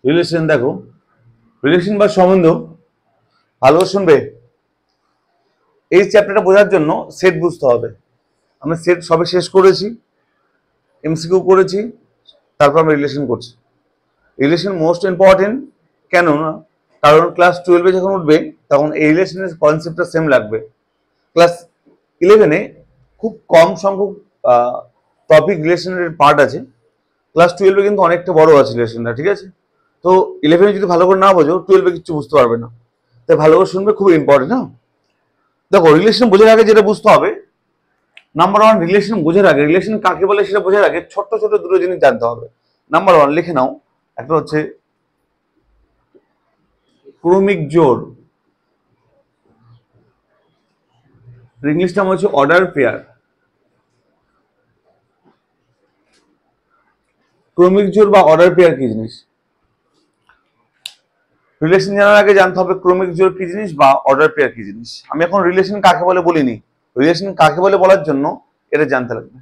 Relation দেখো, relation বা সম্বন্ধ ভালো শুনবে। এই চ্যাপ্টারটা বোঝার জন্য সেট বুঝতে হবে। আমরা সেট সবে শেষ করেছি, এমসিকিউ করেছি, তারপর আমরা রিলেশন করছি। রিলেশন মোস্ট ইম্পর্টেন্ট, কেন না? কারণ ক্লাস 12-এ যখন উঠবে তখন এই রিলেশনের কনসেপ্টটা সেম লাগবে। ক্লাস 11-এ খুব কম সংখ্যক টপিক রিলেশনের পার্ট আছে। ক্লাস 12-এ কিন্তু অনেকটা বড় আছে রিলেশনটা, ঠিক আছে? তো 11-এ যদি ভালো করে না বোঝো 12-এ কিছু বুঝতে পারবে না। তাই ভালো করে শুনবে, খুব ইম্পর্টেন্ট। হ্যাঁ, দেখো রিলেশন বোঝার আগে যেটা বুঝতে হবে, নাম্বার ওয়ান, রিলেশন বোঝার আগে, রিলেশন কাকে বলে সেটা বোঝার আগে ছোট্ট ছোট দুটো জিনিস জানতে হবে। নাম্বার ওয়ান লিখে নাও, একটা হচ্ছে ক্রমিক জোড়, ইংলিশ নাম হচ্ছে অর্ডার পেয়ার। ক্রমিক জোড় বা অর্ডার পেয়ার কি জিনিস? রিলেশন জানার আগে জানতে হবে ক্রমিক জোড় কি জিনিস বা অর্ডার পেয়ার কি জিনিস। আমি এখন রিলেশন কাকে বলে বলিনি, রিলেশন কাকে বলে বলার জন্য এটা জানতে লাগবে।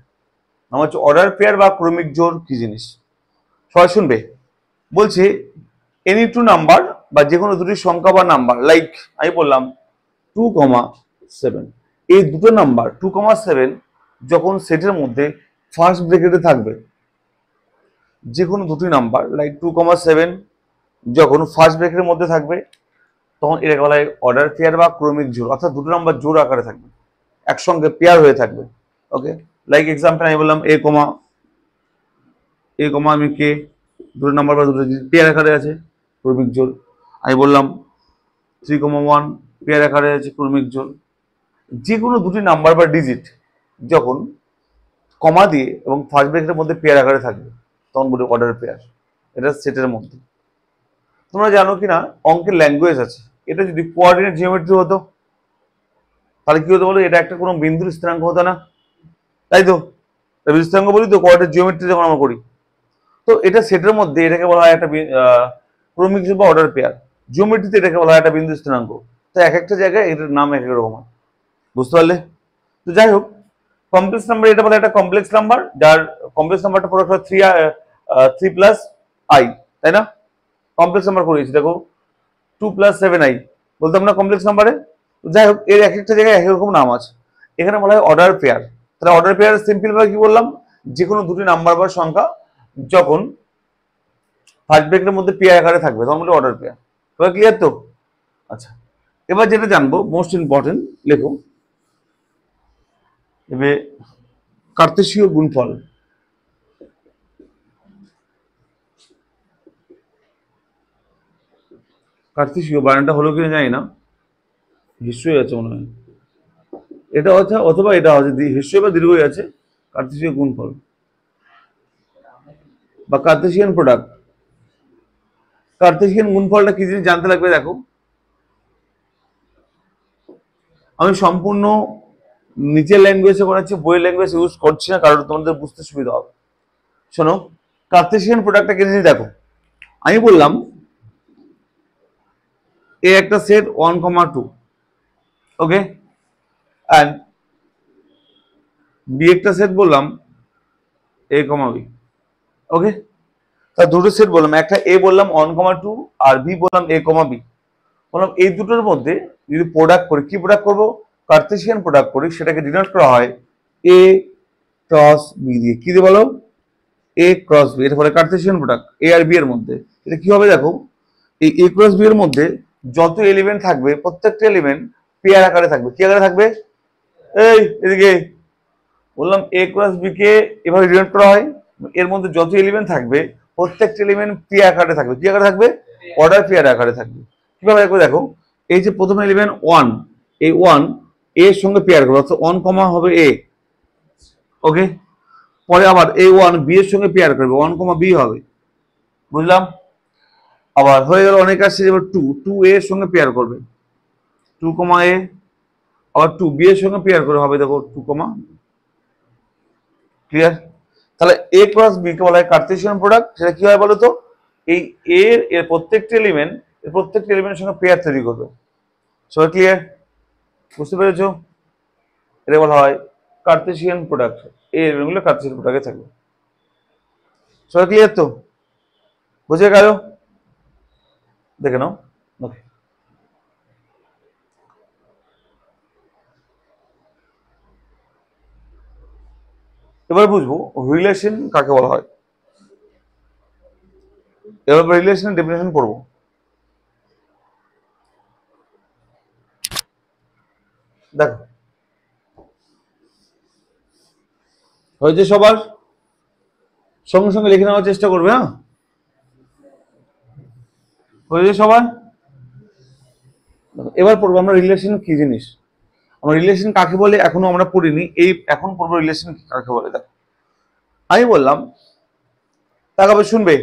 আমার হচ্ছে অর্ডার পেয়ার বা ক্রমিক জোড় কি জিনিস। সবাই শুনবে। বলছে এনি টু নাম্বার বা যে কোনো দুটি সংখ্যা বা নাম্বার, লাইক আমি বললাম 2,7, এই দুটো নাম্বার 2,7 যখন সেটের মধ্যে ফার্স্ট ব্র্যাকেটে থাকবে, যে কোনো দুটি নাম্বার লাইক 2,7 যখন ফার্স্ট ব্র্যাকেটের মধ্যে থাকবে, তখন এটাকে বলা হয় অর্ডার পেয়ার বা ক্রমিক জোড়, অর্থাৎ দুটো নাম্বার জোড় আকারে থাকবে, একসঙ্গে পেয়ার হয়ে থাকবে। ওকে, লাইক এক্সাম্পল আমি বললাম এ কমা আমি কে, দুটো নাম্বার বা দুটো পেয়ার আকারে আছে, ক্রমিক জোড়। আমি বললাম 3,1 পেয়ার আকারে আছে, ক্রমিক জোড়। যে কোনো দুটি নাম্বার বা ডিজিট যখন কমা দিয়ে এবং ফার্স্ট ব্র্যাকেটের মধ্যে পেয়ার আকারে থাকবে, তখন বলি অর্ডার পেয়ার। এটা সেটের মধ্যে। তোমরা জানো কিনা অঙ্কের ল্যাঙ্গুয়েজ আছে, এটা যদি কোঅর্ডিনেট জিওমেট্রি হতো তাহলে কি হতো বলো? এটা একটা কোনো বিন্দুর স্থিরাঙ্ক হতো না, তাই তো? স্থিরাঙ্ক বলি তো কোঅর্ডিনেট জিওমেট্রি যখন আমরা করি। তো এটা সেটের মধ্যে, এটাকে বলা হয় একটা ক্রমিক জোড় বা অর্ডার পেয়ার। জিওমেট্রিতে এটাকে বলা হয় একটা বিন্দু স্থিরাঙ্ক। তো এক একটা জায়গায় এটার নাম এক এক রকম হয়, বুঝতে পারলে? তো যাই হোক, কমপ্লেক্স নাম্বার এটা বলে একটা কমপ্লেক্স নাম্বার, যার কমপ্লেক্স নাম্বারটা প্রোডাক্ট হয় 3+i, তাই না? কমপ্লেক্স নাম্বার করেছি দেখো 2+7i, বলতাম না কমপ্লেক্স নাম্বারে? যাই হোক, এর এক একটা জায়গায় এক রকম নাম আছে। এখানে বলা হয় অর্ডার পেয়ার। তাহলে অর্ডার পেয়ার সিম্পল ভাবে কি বললাম? যে কোনো দুটি নাম্বার বা সংখ্যা যখন ফার্স্ট ব্র্যাকেটের মধ্যে পেয়ার আকারে থাকবে তখন বলে অর্ডার পেয়ার। এবার ক্লিয়ার তো? আচ্ছা, এবার যেটা জানবো মোস্ট ইম্পর্টেন্ট, লেখো এবার কার্তেশীয় গুণফল। কার্তেশীয় বানানটা হলো কিনা জানি না, হিস্ট্রি আছে মনে হয়, এটা হচ্ছে অথবা এটা হচ্ছে হিস্ট্রি বা দীর্ঘই আছে। কার্তেশীয় গুণফল বা কার্তেশিয়ান প্রোডাক্ট। কার্তেশিয়ান গুণফলটা কি জিনিস জানতে লাগবে। দেখো, আমি সম্পূর্ণ নিচের ল্যাঙ্গুয়েজে করাচ্ছি, বইয়ের ল্যাঙ্গুয়েজ ইউজ করছি না, কারণ তোমাদের বুঝতে সুবিধা হবে। শোনো, কার্তেশিয়ান প্রোডাক্টটা কি জিনিস দেখো। আমি বললাম এ একটা সেট 1,2, ওকে, অ্যান্ড বি একটা সেট বললাম a, b, ওকে। তা দুটো সেট বললাম, একটা এ বললাম 1,2 আর বি বললাম a, b। বললাম এই দুটোর মধ্যে যদি প্রোডাক্ট করি, কি প্রোডাক্ট করবো? কার্তেশিয়ান প্রোডাক্ট করি, সেটাকে ডিনোট করা হয় এ ক্রস বি দিয়ে। কি দিয়ে বলো? এ ক্রস বি। এটা বলে কার্তেশিয়ান প্রোডাক্ট এ আর বি এর মধ্যে। এটা কি হবে দেখো, এই এ ক্রস বি এর মধ্যে যত এলিমেন্ট থাকবে প্রত্যেকটা এলিমেন্ট পেয়ার আকারে থাকবে। কি আকারে থাকবে? এই এদিকে বললাম এ ক্রস বি কে এভাবে ডিনোট করা হয়। এর মধ্যে যত এলিমেন্ট থাকবে প্রত্যেকটা এলিমেন্ট পি আকারে থাকবে। কি আকারে থাকবে? অর্ডার পেয়ার আকারে থাকবে। কিভাবে দেখো, দেখো এই যে প্রথম এলিমেন্ট 1, এই 1 এর সঙ্গে পেয়ার করবে, অর্থাৎ 1, হবে এ, ওকে। পরে আবার এই 1 বি এর সঙ্গে পেয়ার করবে, 1, বি হবে, বুঝলাম? আবার হয়ে গেল অনেক আসছে, এবার 2 এ এর সঙ্গে পেয়ার করবে, 2, এ। আবার 2 বি এর সঙ্গে পেয়ার করে হবে, দেখো 2, ক্লিয়ার? তাহলে এ ক্রস বি কে বলা হয় কার্তেশিয়ান প্রোডাক্ট। সেটা কি হয় বলো তো? এই এর প্রত্যেকটা এলিমেন্টের সঙ্গে পেয়ার তৈরি করবে। সবাই ক্লিয়ার? বুঝতে পেরেছো? এটা বলা হয় কার্তেশিয়ান প্রোডাক্ট। এই এলিমেন্টগুলো কার্তেশিয়ান প্রোডাক্টে থাকবে। সবাই ক্লিয়ার তো? বুঝে গেল? দেখে নাও। ওকে, এবার বুঝবো রিলেশন কাকে বলা হয়। এবার রিলেশনের ডেফিনেশন পড়বো। দেখো, হয়েছে সবার? সঙ্গে সঙ্গে লিখে নেওয়ার চেষ্টা করবে, হ্যাঁ? হয়েছে সবার? এবার পড়বো আমরা রিলেশন কি জিনিস। আমরা রিলেশন কাকে বলে এখনো আমরা পড়িনি, এই এখন পড়বো রিলেশন কাকে বলে। দেখো, আমি বললাম, তাকাবে শুনবে,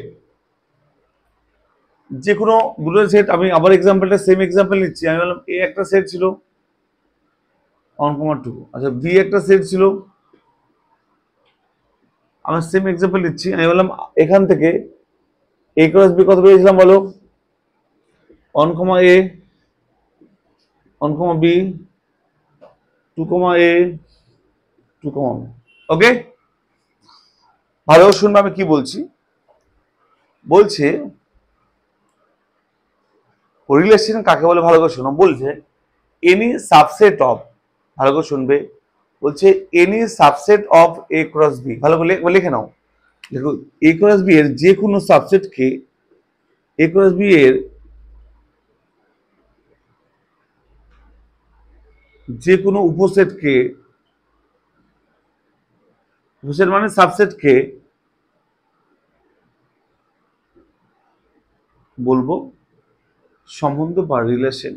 যে কোনো দুটো সেট, আমি আবার এক্সাম্পলটা সেম এক্সাম্পল নিচ্ছি। আমি বললাম এ একটা সেট ছিল 1,2, আচ্ছা বি একটা সেট ছিল, আমি সেম এক্সাম্পল নিচ্ছি। আমি বললাম এখান থেকে এ ক্রস বি কত পেয়েছিলাম বলো? 1, a 1, b 2, a 2, b। ওকে, ভালো শুনবে আমি কি বলছি। বলছে রিলেশন কাকে বলে, ভালো করে শোনো। বলছে এনি সাবসেট অফ, ভালো করে শুনবে, বলছে any subset of A cross B. ভালো করে লিখে নাও। দেখো, এ ক্রস বি এর যে কোনো সাবসেটকে, এ ক্রস বি এর যে কোনো উপসেটকে, উপসেট মানে সাবসেটকে বলবো সম্বন্ধ বা রিলেশন।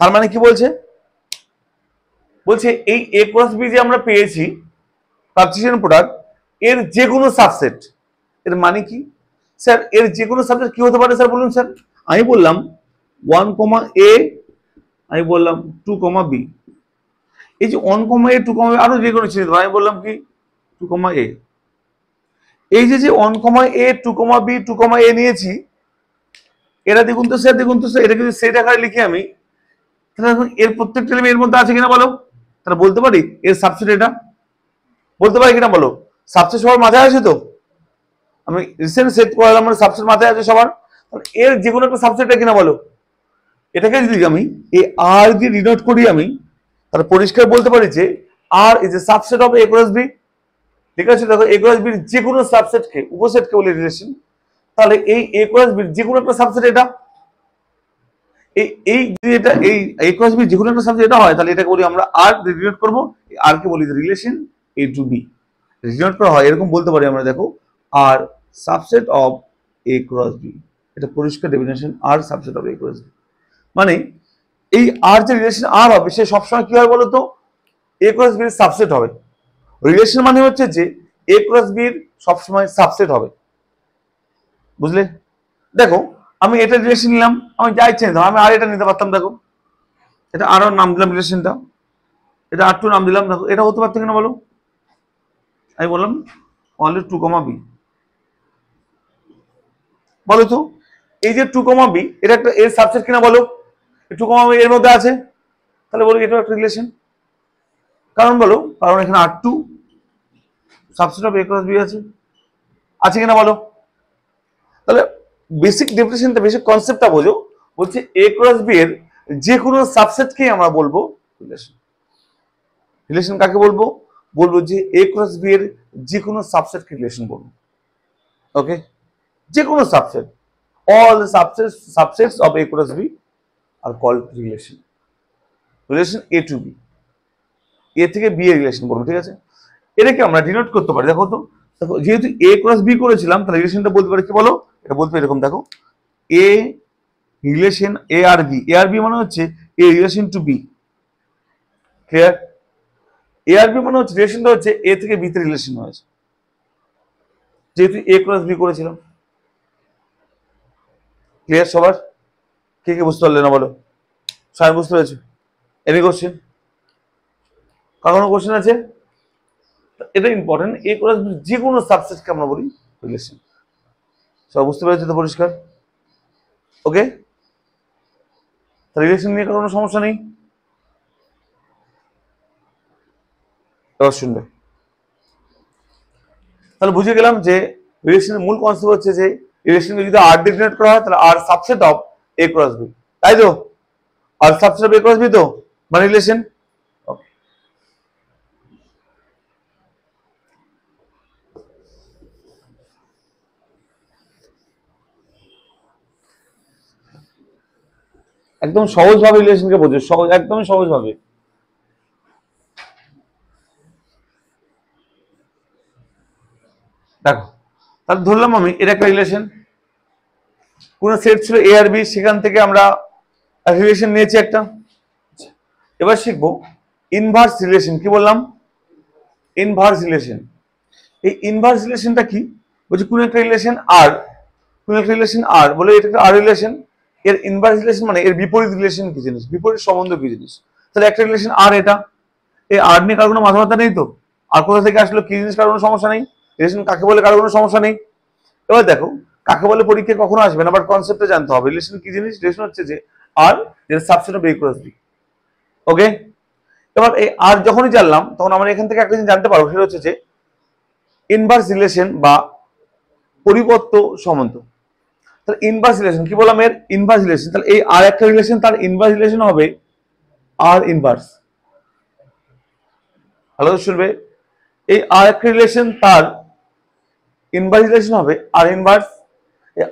তার মানে কি বলছে? বলছে এই এ ক্রস বি যে আমরা পেয়েছি কার্টেসিয়ান প্রোডাক্ট, এর যে কোনো সাবসেট, এর মানে কি স্যার? এর যে কোনো সাবসেট কি হতে পারে স্যার বলুন স্যার? আমি বললাম 1, a, আমি বললাম 2, b। এই যে 1, a 2, b আরো যে কোনো চিহ্ন, আমি বললাম কি 2, a। এই যে 1, a 2, b 2, a নিয়েছি, এরা দেখুন তো স্যার, দেখুন তো স্যার, এটা যদি সেট আকারে লিখি আমি, তাহলে এর প্রত্যেকটা এলিমেন্ট এর মধ্যে আছে কিনা বলো? তাহলে বলতে পারি এর সাবসেট এটা, বলতে পারি কিনা বলো? সাবসেট সবার মাথায় আছে তো? আমি রিসেন্ট সেট করালাম, মানে সাবসেট মাথায় আছে সবার। এর যে কোনো একটা সাবসেট কিনা বলো? এটাকে যদি আমি এই আর দিয়ে ডিনোট করি আমি, তাহলে পরিষ্কার বলতে পারি যে R is a subset of A cross B. ঠিক আছে, দেখো এ ক্রস বির যে কোনো সাবসেটকে, উপসেটকে বলি রিলেশন। তাহলে এই এ ক্রস বির যে কোনো একটা সাবসেট এটা, এই যদি এটা এই এ ক্রস বির যে কোনো একটা সাবসেট এটা হয়, তাহলে এটাকে বলি আমরা আর ডিনোট করব। আর কে বলি relation A to B. Denote করা হয় এরকম বলতে পারি আমরা। দেখো, R subset of A cross B, এটা পরিষ্কার definition, R subset of A cross B. মানে এই আর যে রিলেশন আর হবে, সে সবসময় কি হয় বলতো? এ ক্রস বি এর সাবসেট হবে। রিলেশন মানে হচ্ছে যে এ ক্রস বি এর সবসময় সাবসেট হবে, বুঝলে? দেখো, আমি এটা রিলেশন নিলাম, আমি যা ইচ্ছে নিতাম, আমি আর এটা নিতে পারতাম। দেখো, এটা আর নাম দিলাম রিলেশনটা, এটা আর টু নাম দিলাম। দেখো, এটা হতে পারতো কিনা বলো? আমি বললাম অনলি 2, b। বলো তো, এই যে 2, b, এটা একটা এর সাবসেট কিনা বলো? 2, b এর মধ্যে আছে, তাহলে বলো এটা একটা রিলেশন। কারণ বলো, কারণ এখানে R2 subset of A cross B আছে কিনা বলো? তাহলে বেসিক ডেফিনেশনটা, বেসিক কনসেপ্টটা বোঝো। বলছে এ ক্রস বি এর যে কোনো সাবসেটকে আমরা বলবো রিলেশন। রিলেশন কাকে বলবো? বলবো যে এ ক্রস বি এর যে কোনো সাবসেটকে রিলেশন বলবো। ওকে, যে কোনো subset, all subsets of A cross B are called relation. Relation A to B, A থেকে বি এর রিলেশন বলবো। ঠিক আছে, এটাকে আমরা ডিনোট করতে পারি। দেখো তো, দেখো যেহেতু এ ক্রস বি করেছিলাম, তাহলে রিলেশনটা বলতে পারি কি বলো? এটা বলতে এরকম, দেখো A relation A R B. A R B মানে হচ্ছে A relation to B. Clear? A R B মানে হচ্ছে রিলেশনটা হচ্ছে এ থেকে বি তে রিলেশন হয়েছে, যেহেতু এ ক্রস বি করেছিলাম। ক্লিয়ার সবার? কে কে বুঝতে পারলে না বলো? সবাই বুঝতে পেরেছো? Any question? কখনো কোশ্চেন আছে? এটা ইম্পর্টেন্ট, এ ক্রস বি যে কোনো সাবসেটকে আমরা বলি রিলেশন। সব বুঝতে পেরেছো তো? পরিষ্কার? ওকে, রিলেশন নিয়ে কোনো সমস্যা নেই? এবার শুনবে, তাহলে বুঝে গেলাম যে রিলেশনের মূল কনসেপ্ট হচ্ছে যে রিলেশনকে যদি আর দিয়ে ডিনোট করা হয় তাহলে R subset of A cross B, তাই তো? R subset of A cross B তো মানে রিলেশন। একদম সহজ ভাবে রিলেশনকে বোঝো, সহজ, একদমই সহজ ভাবে। দেখো, তাহলে ধরলাম আমি এটা একটা রিলেশন, কোন সেট ছিল এ আর বি, সেখান থেকে আমরা রিলেশন নিয়েছি একটা। এবার শিখবো ইনভার্স রিলেশন। কি বললাম? Inverse relation. এই ইনভার্স রিলেশনটা কি? বলছি কোন একটা রিলেশন আর, কোন একটা রিলেশন আর বলে এটা একটা আর রিলেশন, এর ইনভার্স রিলেশন মানে এর বিপরীত রিলেশন কি জিনিস, বিপরীত সম্বন্ধ কি জিনিস। তাহলে একটা রিলেশন আর, এটা এই আর নিয়ে কারো কোনো মাথা ব্যথা নেই তো, আর কোথা থেকে আসলো কি জিনিস কারো কোনো সমস্যা নেই, রিলেশন কাকে বলে কারো কোনো সমস্যা নেই। এবার দেখো কাকে বলে পরীক্ষায় কখনো আসবে না, বাট কনসেপ্টটা জানতে হবে। রিলেশন কি জিনিস? রিলেশন হচ্ছে যে আর যেটা subset of A cross B. Okay, এবার এই আর যখনই জানলাম তখন আমরা এখান থেকে একটা জিনিস জানতে পারবো, সেটা হচ্ছে যে ইনভার্স রিলেশন বা পরিবর্ত সম্বন্ধ। তাহলে ইনভার্স রিলেশন কি বললাম? এর ইনভার্স রিলেশন, তাহলে এই আর একটা রিলেশন, তার ইনভার্স রিলেশন হবে আর ইনভার্স। ভালো শুনবে, এই আর একটা রিলেশন তার ইনভার্স রিলেশন হবে আর ইনভার্স।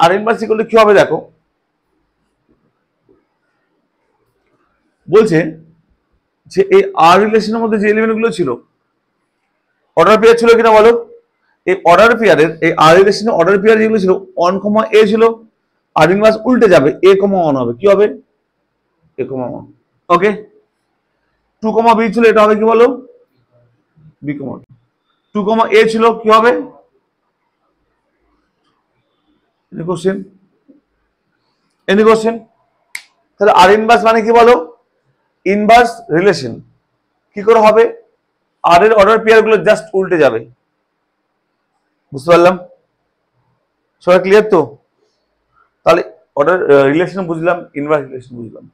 আর ইনভার্স ইকুয়াল কি হবে? দেখো বলছে যে এই আর রিলেশনের মধ্যে যে এলিমেন্ট গুলো ছিল অর্ডার পেয়ার ছিল কিনা বলো? এই অর্ডার পেয়ারের, এই আর রিলেশনের অর্ডার পেয়ার যেগুলো ছিল 1, a ছিল, আর ইনভার্স উল্টে যাবে, a, 1 হবে। কি হবে? a, 1। ওকে, 2, b ছিল, এটা হবে কি বলো? b, 2, a ছিল, কি হবে? Any question? Any question? তাহলে আর ইনভার্স মানে কি বলো? ইনভার্স রিলেশন কি করে হবে? আর এর অর্ডার পেয়ার গুলো জাস্ট উল্টে যাবে। বুঝতে পারলাম? সবাই ক্লিয়ার তো? তাহলে অর্ডার রিলেশন বুঝলাম, ইনভার্স রিলেশন বুঝলাম।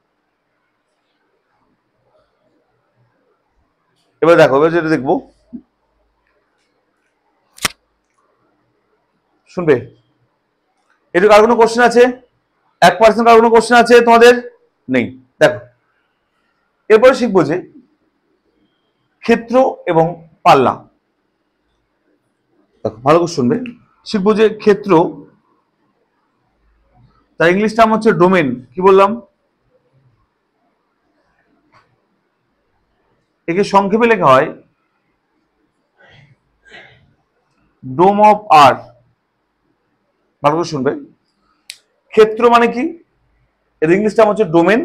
এবার দেখো, এবার যেটা দেখবো, শুনবে, এটুকু আর কোনো কোশ্চেন আছে? 1% আর কোনো কোশ্চেন আছে তোমাদের? নেই। দেখো এরপরে শিখবো যে ক্ষেত্র এবং পাল্লা। দেখো ভালো করে শুনবে, শিখবো যে ক্ষেত্র, তার ইংলিশ নাম হচ্ছে ডোমেন। কি বললাম? একে সংক্ষেপে লেখা হয় ডোম অফ আর। ভালো করে শুনবে, ক্ষেত্র মানে কি? এর ইংলিশ নাম হচ্ছে ডোমেন,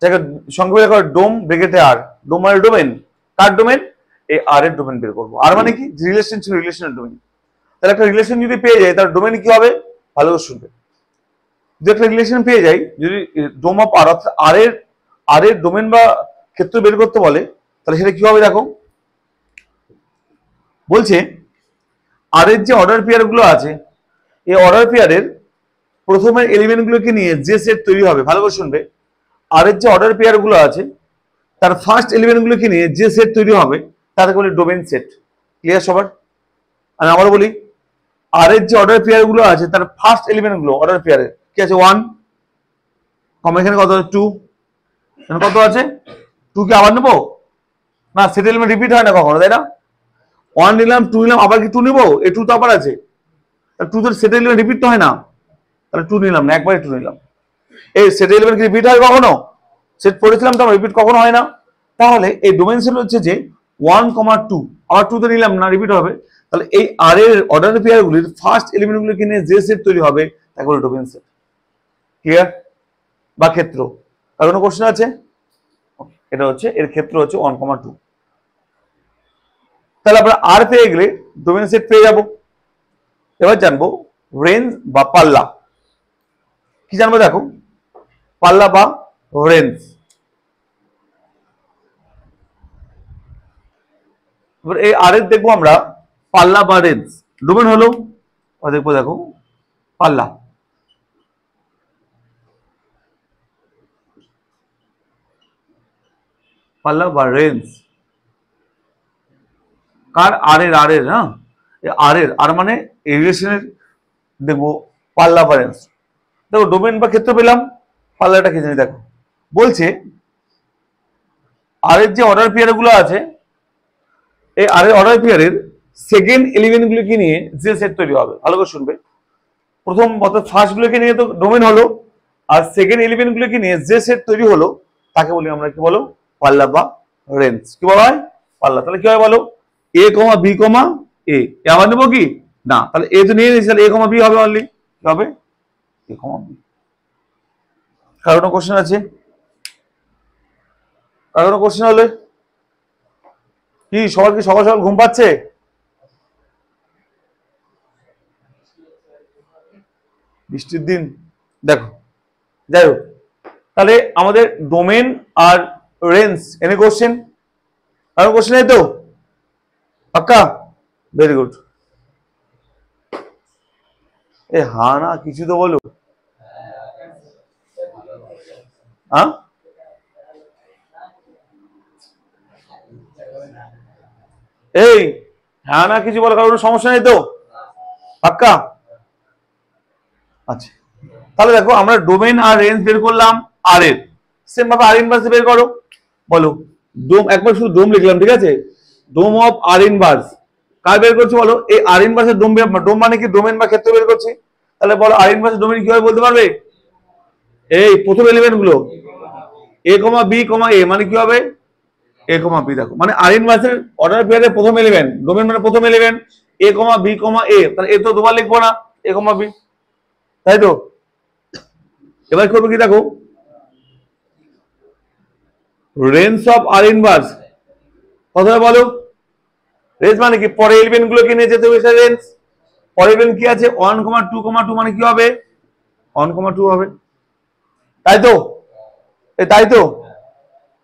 যাকে সংক্ষেপে লেখা হয় ডোম ব্রেকেটে আর। ডোম মানে ডোমেন, কার ডোমেন? এই আর এর ডোমেন বের করবো। আর মানে কি? রিলেশন ছিল, রিলেশনের ডোমেন। তাহলে একটা রিলেশন যদি পেয়ে যায় তার ডোমেন কি হবে? ভালো করে শুনবে, যদি একটা রিলেশন পেয়ে যাই, যদি ডোম অফ আর, অর্থাৎ আর এর ডোমেন বা ক্ষেত্র বের করতে বলে, তাহলে সেটা কি হবে? দেখো বলছে আর এর যে অর্ডার পেয়ার গুলো আছে, এই অর্ডার পেয়ারের প্রথমের এলিমেন্ট গুলোকে নিয়ে যে সেট তৈরি হবে, ভালো করে শুনবে, আর এর যে অর্ডার পেয়ার গুলো আছে তার ফার্স্ট এলিমেন্ট গুলোকে নিয়ে যে সেট তৈরি হবে তাকে বলে ডোমেন সেট। ক্লিয়ার সবার? আমি আবার বলি, আর এর যে অর্ডার পেয়ার গুলো আছে তার ফার্স্ট এলিমেন্ট গুলো অর্ডার পেয়ারে কি আছে? 1, এখানে কত? 2, কত আছে? 2 কি আবার নেবো? না, সেট এলিমেন্ট রিপিট হয় না কখনো, তাই না? 1 নিলাম, 2 নিলাম, আবার কি 2 নিবো? এই 2 তো আবার আছে, 2 তো সেট এলিমেন্ট রিপিট তো হয় না, তাহলে 2 নিলাম না, একবারে 2 নিলাম। এই সেট এলিমেন্ট কি রিপিট হয় কখনো? সেট পড়েছিলাম তো, রিপিট কখনো হয় না। তাহলে এই ডোমেন সেট হচ্ছে যে 1, 2, আবার 2 তো নিলাম না, রিপিট হবে। তাহলে এই আর এর অর্ডার পেয়ার গুলির ফার্স্ট এলিমেন্ট গুলিকে নিয়ে যে সেট তৈরি হবে তাকে বলে ডোমেন সেট। ক্লিয়ার? বা ক্ষেত্র। আর কোনো কোশ্চেন আছে? এটা হচ্ছে এর ক্ষেত্র হচ্ছে 1, 2। তাহলে আমরা আর পেয়ে গেলে ডোমেন সেট পেয়ে যাব। এবার জানবো রেঞ্জ বা পাল্লা। কি জানবো? দেখো পাল্লা বা রেঞ্জ। এবার এই আর এর দেখবো আমরা পাল্লা বা রেঞ্জ। ডোমেন হলো দেখবো, দেখো পাল্লা, পাল্লা বা রেঞ্জ কার? আর এর, আর এর, হ্যাঁ, আর মানে এই রিলেশনের দেখবো পাল্লা বা রেঞ্জ। দেখো ডোমেন বা ক্ষেত্র পেলাম, পাল্লাটা কি জানি। দেখো বলছে আর এর যে অর্ডার পেয়ার গুলো আছে, এই আর এর অর্ডার পেয়ারের সেকেন্ড এলিমেন্ট গুলোকে নিয়ে যে সেট তৈরি হবে, ভালো করে শুনবে। প্রথম অর্থাৎ ফার্স্ট গুলোকে নিয়ে তো ডোমেন হলো, আর সেকেন্ড এলিমেন্ট গুলোকে নিয়ে যে সেট তৈরি হলো তাকে বলি আমরা কি বলো, পাল্লা বা রেঞ্জ। কি বলা হয়? পাল্লা। তাহলে কি হয় বলো, এ কমা বি কমা এ, আবার নেবো কি না, তাহলে এ তো নিয়ে নিয়েছি, তাহলে এ কমা বি হবে অনলি, কি হবে এ কমা বি। কারো কোনো কোশ্চেন আছে? কারো কোনো কোশ্চেন হলে কি সবার কি সকাল সকাল ঘুম পাচ্ছে? বৃষ্টির দিন দেখো, যাই হোক, তাহলে আমাদের ডোমেন আর রেঞ্জ এনে কোশ্চেন, আর কোশ্চেন এই তো পাক্কা, ভেরি গুড। এ হ্যাঁ না কিছু তো বলো, হ্যাঁ এই হ্যাঁ না কিছু বলো, কারণ সমস্যা নেই তো, পাক্কা। আচ্ছা তাহলে দেখো আমরা ডোমেন আর রেঞ্জ বের করলাম, আর এর সেম ভাবে আর ইনভার্স বের করো। বলো ডোম, একবার শুধু ডোম লিখলাম, ঠিক আছে, ডোম অফ আর ইনভার্স কার বের করছি বলো, এই আর ইনভার্সের ডোম, ডোম মানে কি ডোমেন বা ক্ষেত্র বের করছি। তাহলে বলো আর ইনভার্সের ডোমেন কি হবে বলতে পারবে? এই প্রথম এলিমেন্ট গুলো এ কমা বি কমা এ মানে কি হবে, এ কমা বি। দেখো মানে আর ইনভার্সের অর্ডার পেয়ারের প্রথম এলিমেন্ট, ডোমেন মানে প্রথম এলিমেন্ট, এ কমা বি কমা এ, তাহলে এ তো দুবার লিখবো না, এ কমা বি, তাই তো। এবার করবো কি দেখো, রেঞ্জ অফ আর ইনভার্স কথা বলো, রেঞ্জ মানে কি পরে এলিমেন্ট গুলোকে নিয়ে যেতে হবে, রেঞ্জ পরে এলিমেন্ট কি আছে 1,2,2 মানে কি হবে 1,2 হবে, তাই তো, তাই তো।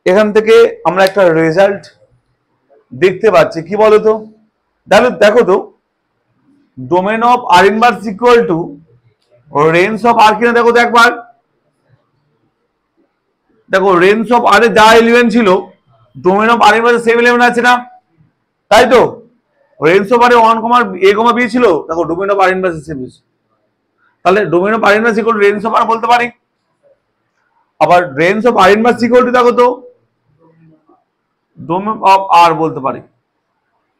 এখান থেকে আমরা একটা রেজাল্ট দেখতে পাচ্ছি, কি বলতো, তাহলে দেখো তো domain of R inverse equal to range of R কিনা, দেখো তো একবার, দেখো রেঞ্জ অফ আর এ যা এলিমেন্ট ছিল domain of R inverse same element আছে না, তাই তো। Range of R A 1,a,b ছিল, দেখো domain of R inverse same, তাহলে domain of R inverse equal to range of R বলতে পারি। আবার range of R inverse equal to দেখো তো ডোমেন অফ আর বলতে পারি।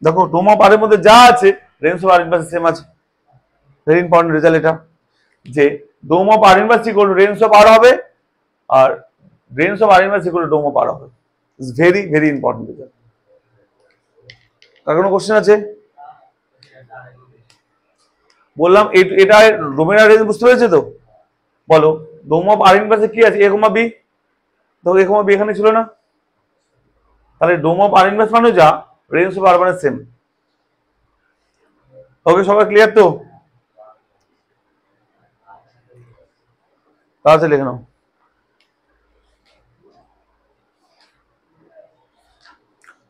দেখো ডোম অফ আর এর মধ্যে যা আছে range of R inverse same আছে। ভেরি ইম্পর্টেন্ট রেজাল্ট এটা, যে dom of R inverse equal to range of R হবে, আর range of R inverse equal to dom of R হবে। It's very very important result. কার কোনো question আছে? বললাম এটা ডোমেন আর রেঞ্জ বুঝতে পেরেছে তো। বলো ডোম অফ আর ইনভার্সে কি আছে, এ কমা বি, দেখো এ কমা বি এখানে ছিল না, তাহলে ডোম অফ আর ইনভার্স মানে যা রেঞ্জ অফ আর মানে সেম। ওকে সবাই ক্লিয়ার তো? তাহলে লিখে নাও।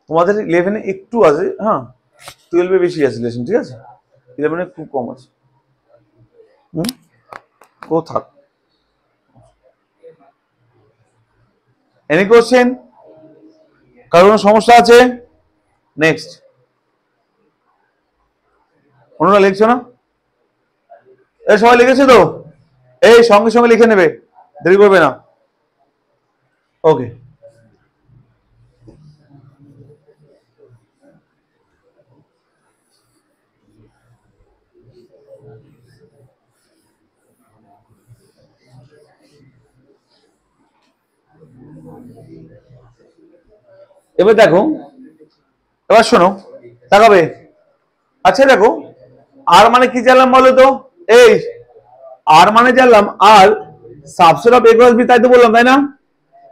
তোমাদের 11-এ একটু আছে, হ্যাঁ 12-এ বেশি আছে লেসন, ঠিক আছে, 11-এ খুব কম আছে। ও থাক। Any question? কারো কোনো সমস্যা আছে? নেক্সট। অন্যরা লিখছো না? এই সবাই লিখেছে তো? এই সঙ্গে সঙ্গে লিখে নেবে, দেরি করবে না। ওকে এবার দেখো, এবার শোনো, তাকাবে। আচ্ছা দেখো আর মানে কি জানলাম বলো তো, এই আর মানে জানলাম R subset of A cross B, তাই তো বললাম, তাই না।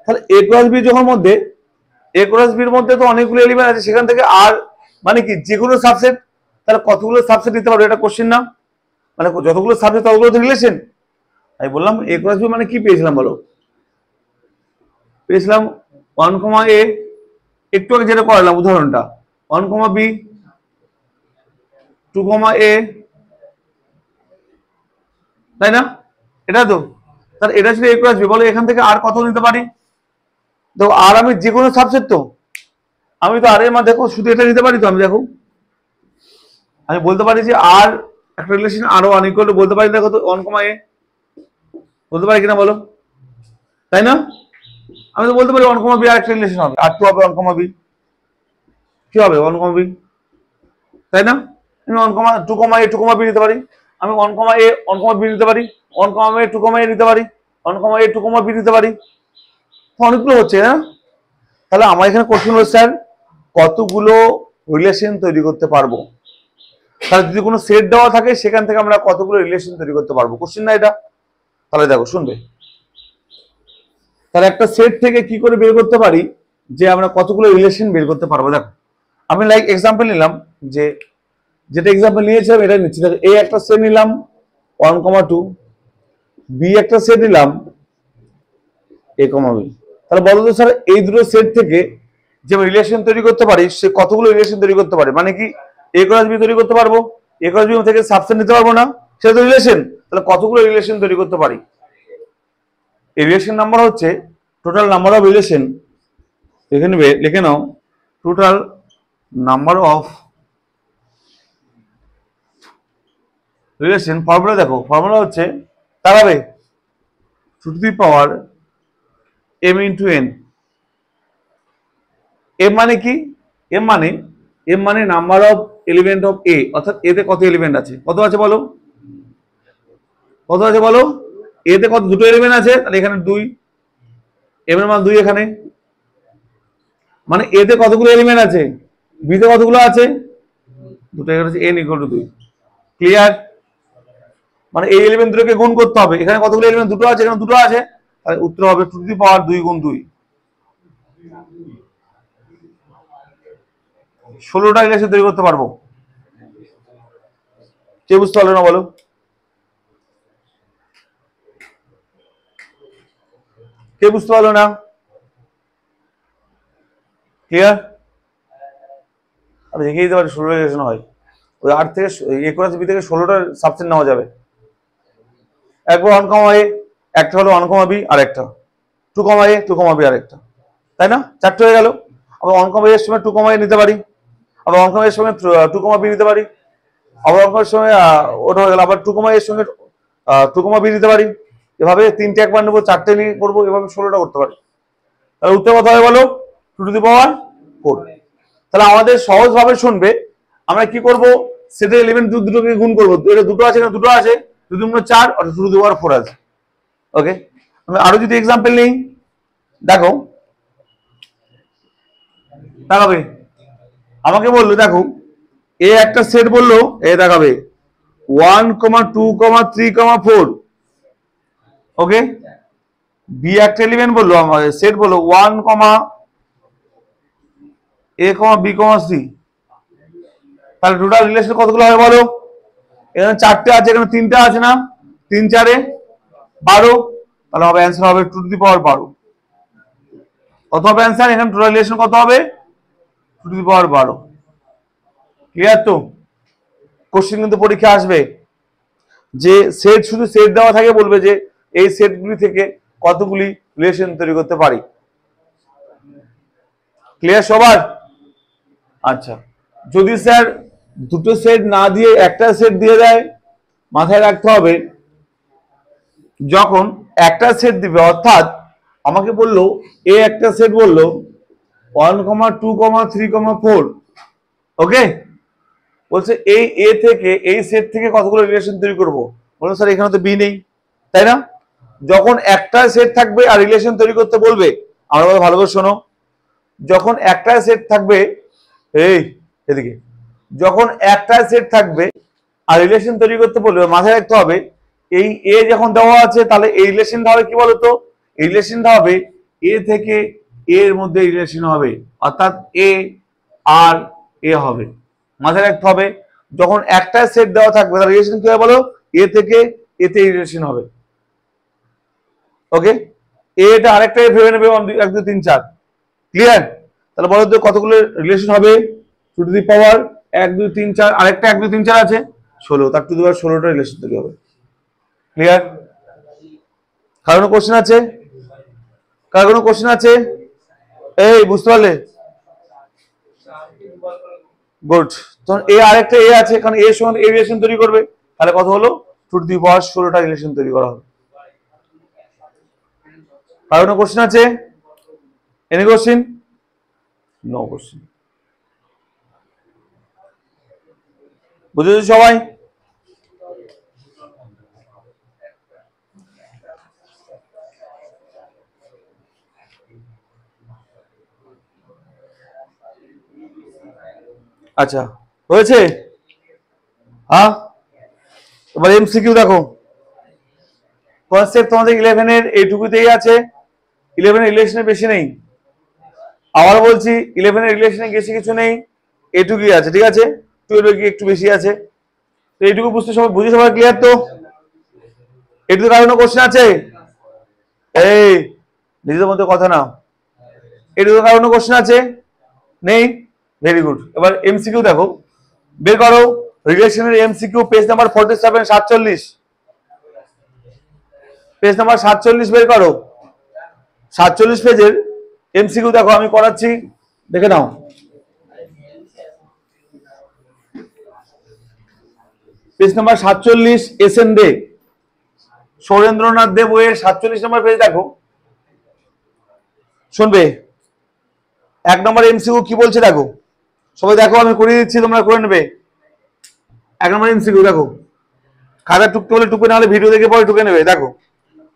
তাহলে এ ক্রস বি যখন মধ্যে, এ ক্রস বির মধ্যে তো অনেকগুলো এলিমেন্ট আছে, সেখান থেকে আর মানে কি যে কোনো সাবসেট, তাহলে কতগুলো সাবসেট দিতে পারবে, এটা কোশ্চেন না, মানে যতগুলো সাবজেক্ট ততগুলো রিলেশন। আমি বললাম এ ক্রস বি মানে কি পেয়েছিলাম বলো, পেয়েছিলাম 1,a, একটু আগে যেটা করালাম উদাহরণটা 1,b 2,a, তাই না, এটা তো। তাহলে এটা ছিল এ ক্রস বি, বলো এখান থেকে আর কত নিতে পারি, দেখো আর আমি যে কোনো সাবজেক্ট তো, আমি তো আর এর মধ্যে দেখো শুধু এটা নিতে পারি তো, আমি দেখো আমি বলতে পারি যে আর একটা রিলেশন আরো অনইকুয়াল টু বলতে পারি, দেখো তো 1, a বলতে পারি কিনা বলো, তাই না? আমি তো বলতে পারি 1, b আর একটা রিলেশন হবে, আর 2 হবে 1, b, কি হবে 1, b, তাই না? আমি 2, a 2, b নিতে পারি, আমি 1, a 1, b নিতে পারি, 1, a 2, a নিতে পারি, 1, a 2, b নিতে পারি, অনেকগুলো হচ্ছে না? তাহলে আমার এখানে কোশ্চেন হচ্ছে স্যার কতগুলো রিলেশন তৈরি করতে পারবো, তাহলে যদি কোনো সেট দেওয়া থাকে সেখান থেকে আমরা কতগুলো রিলেশন তৈরি করতে পারবো, কোশ্চেন না এটা? তাহলে দেখো শুনবে, তাহলে একটা সেট থেকে কি করে বের করতে পারি যে আমরা কতগুলো রিলেশন বের করতে পারবো। দেখো আমি লাইক এক্সাম্পল নিলাম, যে যেটা এক্সাম্পল নিয়েছিলাম এটা নিচ্ছি, দেখো এই একটা সেট নিলাম 1, 2, বি একটা সেট নিলাম a, b, তাহলে বলো তো স্যার এই দুটো সেট থেকে যে রিলেশন তৈরি করতে পারি সে কতগুলো রিলেশন তৈরি করতে পারে, মানে কি a ক্রস b তৈরি করতে পারবো, a ক্রস b থেকে সাবসেট নিতে পারবো না, সেটা তো রিলেশন, তাহলে কতগুলো রিলেশন তৈরি করতে পারি। এই রিলেশন নাম্বার হচ্ছে টোটাল নাম্বার অফ রিলেশন, এখানে লিখে নাও total number of relation. Formula দেখো, ফর্মুলা হচ্ছে দাঁড়াবে 2 to the power m into n। m মানে কি? m মানে number of element of a, অর্থাৎ a তে কত এলিমেন্ট আছে, কত আছে বলো, কত আছে বলো, a তে কত, দুটো এলিমেন্ট আছে, তাহলে এখানে 2, m এর মান 2 এখানে, মানে a তে কতগুলো এলিমেন্ট আছে, b তে কতগুলো আছে, দুটো, এখানে আছে n = 2। ক্লিয়ার? মানে এই এলিমেন্ট দুটোকে গুণ করতে হবে, এখানে কতগুলো এলিমেন্ট, দুটো আছে, এখানে দুটো আছে, তাহলে উত্তর হবে 2 to the power 2 × 2, 16টা রিলেশন তৈরি করতে পারবো। কে বুঝতে পারলো না বলো, কে বুঝতে পারলো না? ক্লিয়ার? আমি দেখিয়ে দিতে পারি 16 রিলেশন হয়, ওই 8 থেকে a ক্রস b থেকে 16টা সাবসেট নেওয়া যাবে। একবার 1, a একটা হলো 1, b আর একটা 2, a 2, b আর একটা, তাই না? 4টে হয়ে গেল। আবার 1, a এর সঙ্গে 2, a নিতে পারি, আবার 1, a এর সঙ্গে 2, b নিতে পারি, আবার 1, a এর সঙ্গে ওটা হয়ে গেল, আবার 2, a এর সঙ্গে 2, b নিতে পারি, এভাবে 3টে একবার নেবো, 4টে নিয়ে করবো, এভাবে 16টা করতে পারি। তাহলে উত্তর কত হবে বলো, 2 to the power 4। তাহলে আমাদের সহজ ভাবে শুনবে, আমরা কি করব, সেটা এলিমেন্ট দুটোকে গুণ করবো, এটা দুটো আছে, এখানে দুটো আছে, 2 × 4 আর 2 to the power 4 আছে। ওকে, আমি আরো যদি এক্সাম্পল নেই, দেখো দেখাবে, আমাকে বললো দেখো এ একটা সেট বললো, এ দেখাবে 1, 2, 3, 4, ওকে, বি একটা এলিমেন্ট বললো, আমাদের সেট বললো 1, a, b, c, তাহলে টোটাল রিলেশন কতগুলো হবে বলো, এখানে 4টে আছে, এখানে 3টে আছে না, 3, 4 12, তাহলে হবে অ্যান্সার হবে 2 to the power 12। কত হবে অ্যান্সার, এখানে টোটাল রিলেশন কত হবে, 2 to the power 12। ক্লিয়ার তো? কোশ্চেন কিন্তু পরীক্ষা আসবে, যে সেট শুধু সেট দেওয়া থাকে, বলবে যে এই সেটগুলি থেকে কতগুলি রিলেশন তৈরি করতে পারি। ক্লিয়ার সবার? আচ্ছা, যদি স্যার দুটো সেট না দিয়ে একটা সেট দিয়ে দেয়, মাথায় রাখতে হবে যখন একটা সেট দিবে, অর্থাৎ আমাকে বললো এ একটা সেট বললো 1, 2, 3, 4, ওকে, বলছে এই এ থেকে এই সেট থেকে কতগুলো রিলেশন তৈরি করব, বলুন স্যার এখানে তো বি নেই, তাই না? যখন একটা সেট থাকবে আর রিলেশন তৈরি করতে বলবে, আমরা ভালো করে শোনো, যখন একটা সেট থাকবে, এই এদিকে, যখন একটা সেট থাকবে আর রিলেশন তৈরি করতে বলবে, মাথায় রাখতে হবে এই এ যখন দেওয়া আছে, তাহলে এই রিলেশনটা হবে কি বলতো, এই রিলেশনটা হবে এ থেকে এর মধ্যে রিলেশন হবে, অর্থাৎ এ আর এ হবে। মাথায় রাখতে হবে যখন একটা সেট দেওয়া থাকবে তার রিলেশন কি হবে বলো, এ থেকে এতে রিলেশন হবে। ওকে, এটা আরেকটা ভেবে নেবে 1, 2, 3, 4। ক্লিয়ার? তাহলে বলো তো কতগুলো রিলেশন হবে, 2 to the power 1, 2, 3, 4, আরেকটা 1, 2, 3, 4 আছে 16, তার 2 to the power 16টা রিলেশন তৈরি হবে। ক্লিয়ার? কার কোনো কোশ্চেন আছে, কার কোনো কোশ্চেন আছে, এই বুঝতে পারলে? গুড। তখন এ আরেকটা এ আছে, কারণ এর সঙ্গে এ রিলেশন তৈরি করবে, তাহলে কত হলো 2 টু দি পাওয়ার 16টা রিলেশন তৈরি করা হবে। আর কোনো কোশ্চেন আছে? Any question? No question. বুঝেছো সবাই? আচ্ছা, হয়েছে? হ্যাঁ, এবার এমসিকিউ দেখো। কনসেপ্ট তোমাদের 11 এর এইটুকুতেই আছে, 11 এর রিলেশনে বেশি নেই। আবার বলছি 11 এর রিলেশনে বেশি কিছু নেই, এইটুকুই আছে, ঠিক আছে? 12 এর কি একটু বেশি আছে, তো এইটুকু বুঝতে সবাই বুঝে সবাই ক্লিয়ার তো? এটুকু কারণে কোশ্চেন আছে? এই নিজেদের মধ্যে কথা না, এটুকু কারণে কোশ্চেন আছে? নেই? Very good. এবার এমসিকিউ দেখো, বের করো রিলেশনের MCQ, page number 47 47, page number 47 বের করো। 47 পেজের এমসিকিউ দেখো, আমি করাচ্ছি, দেখে নাও। পেজ নাম্বার 47 এস এন দে, সৌরেন্দ্রনাথ দে বইয়ের 47 নম্বর পেজ দেখো। শুনবে 1 নম্বর এমসিকিউ কি বলছে দেখো, সবাই দেখো, আমি করিয়ে দিচ্ছি, তোমরা করে নেবে। 1 নম্বর এমসিকিউ দেখো, খাতা টুকতে বলে টুকে, নাহলে ভিডিও দেখে পরে টুকে নেবে। দেখো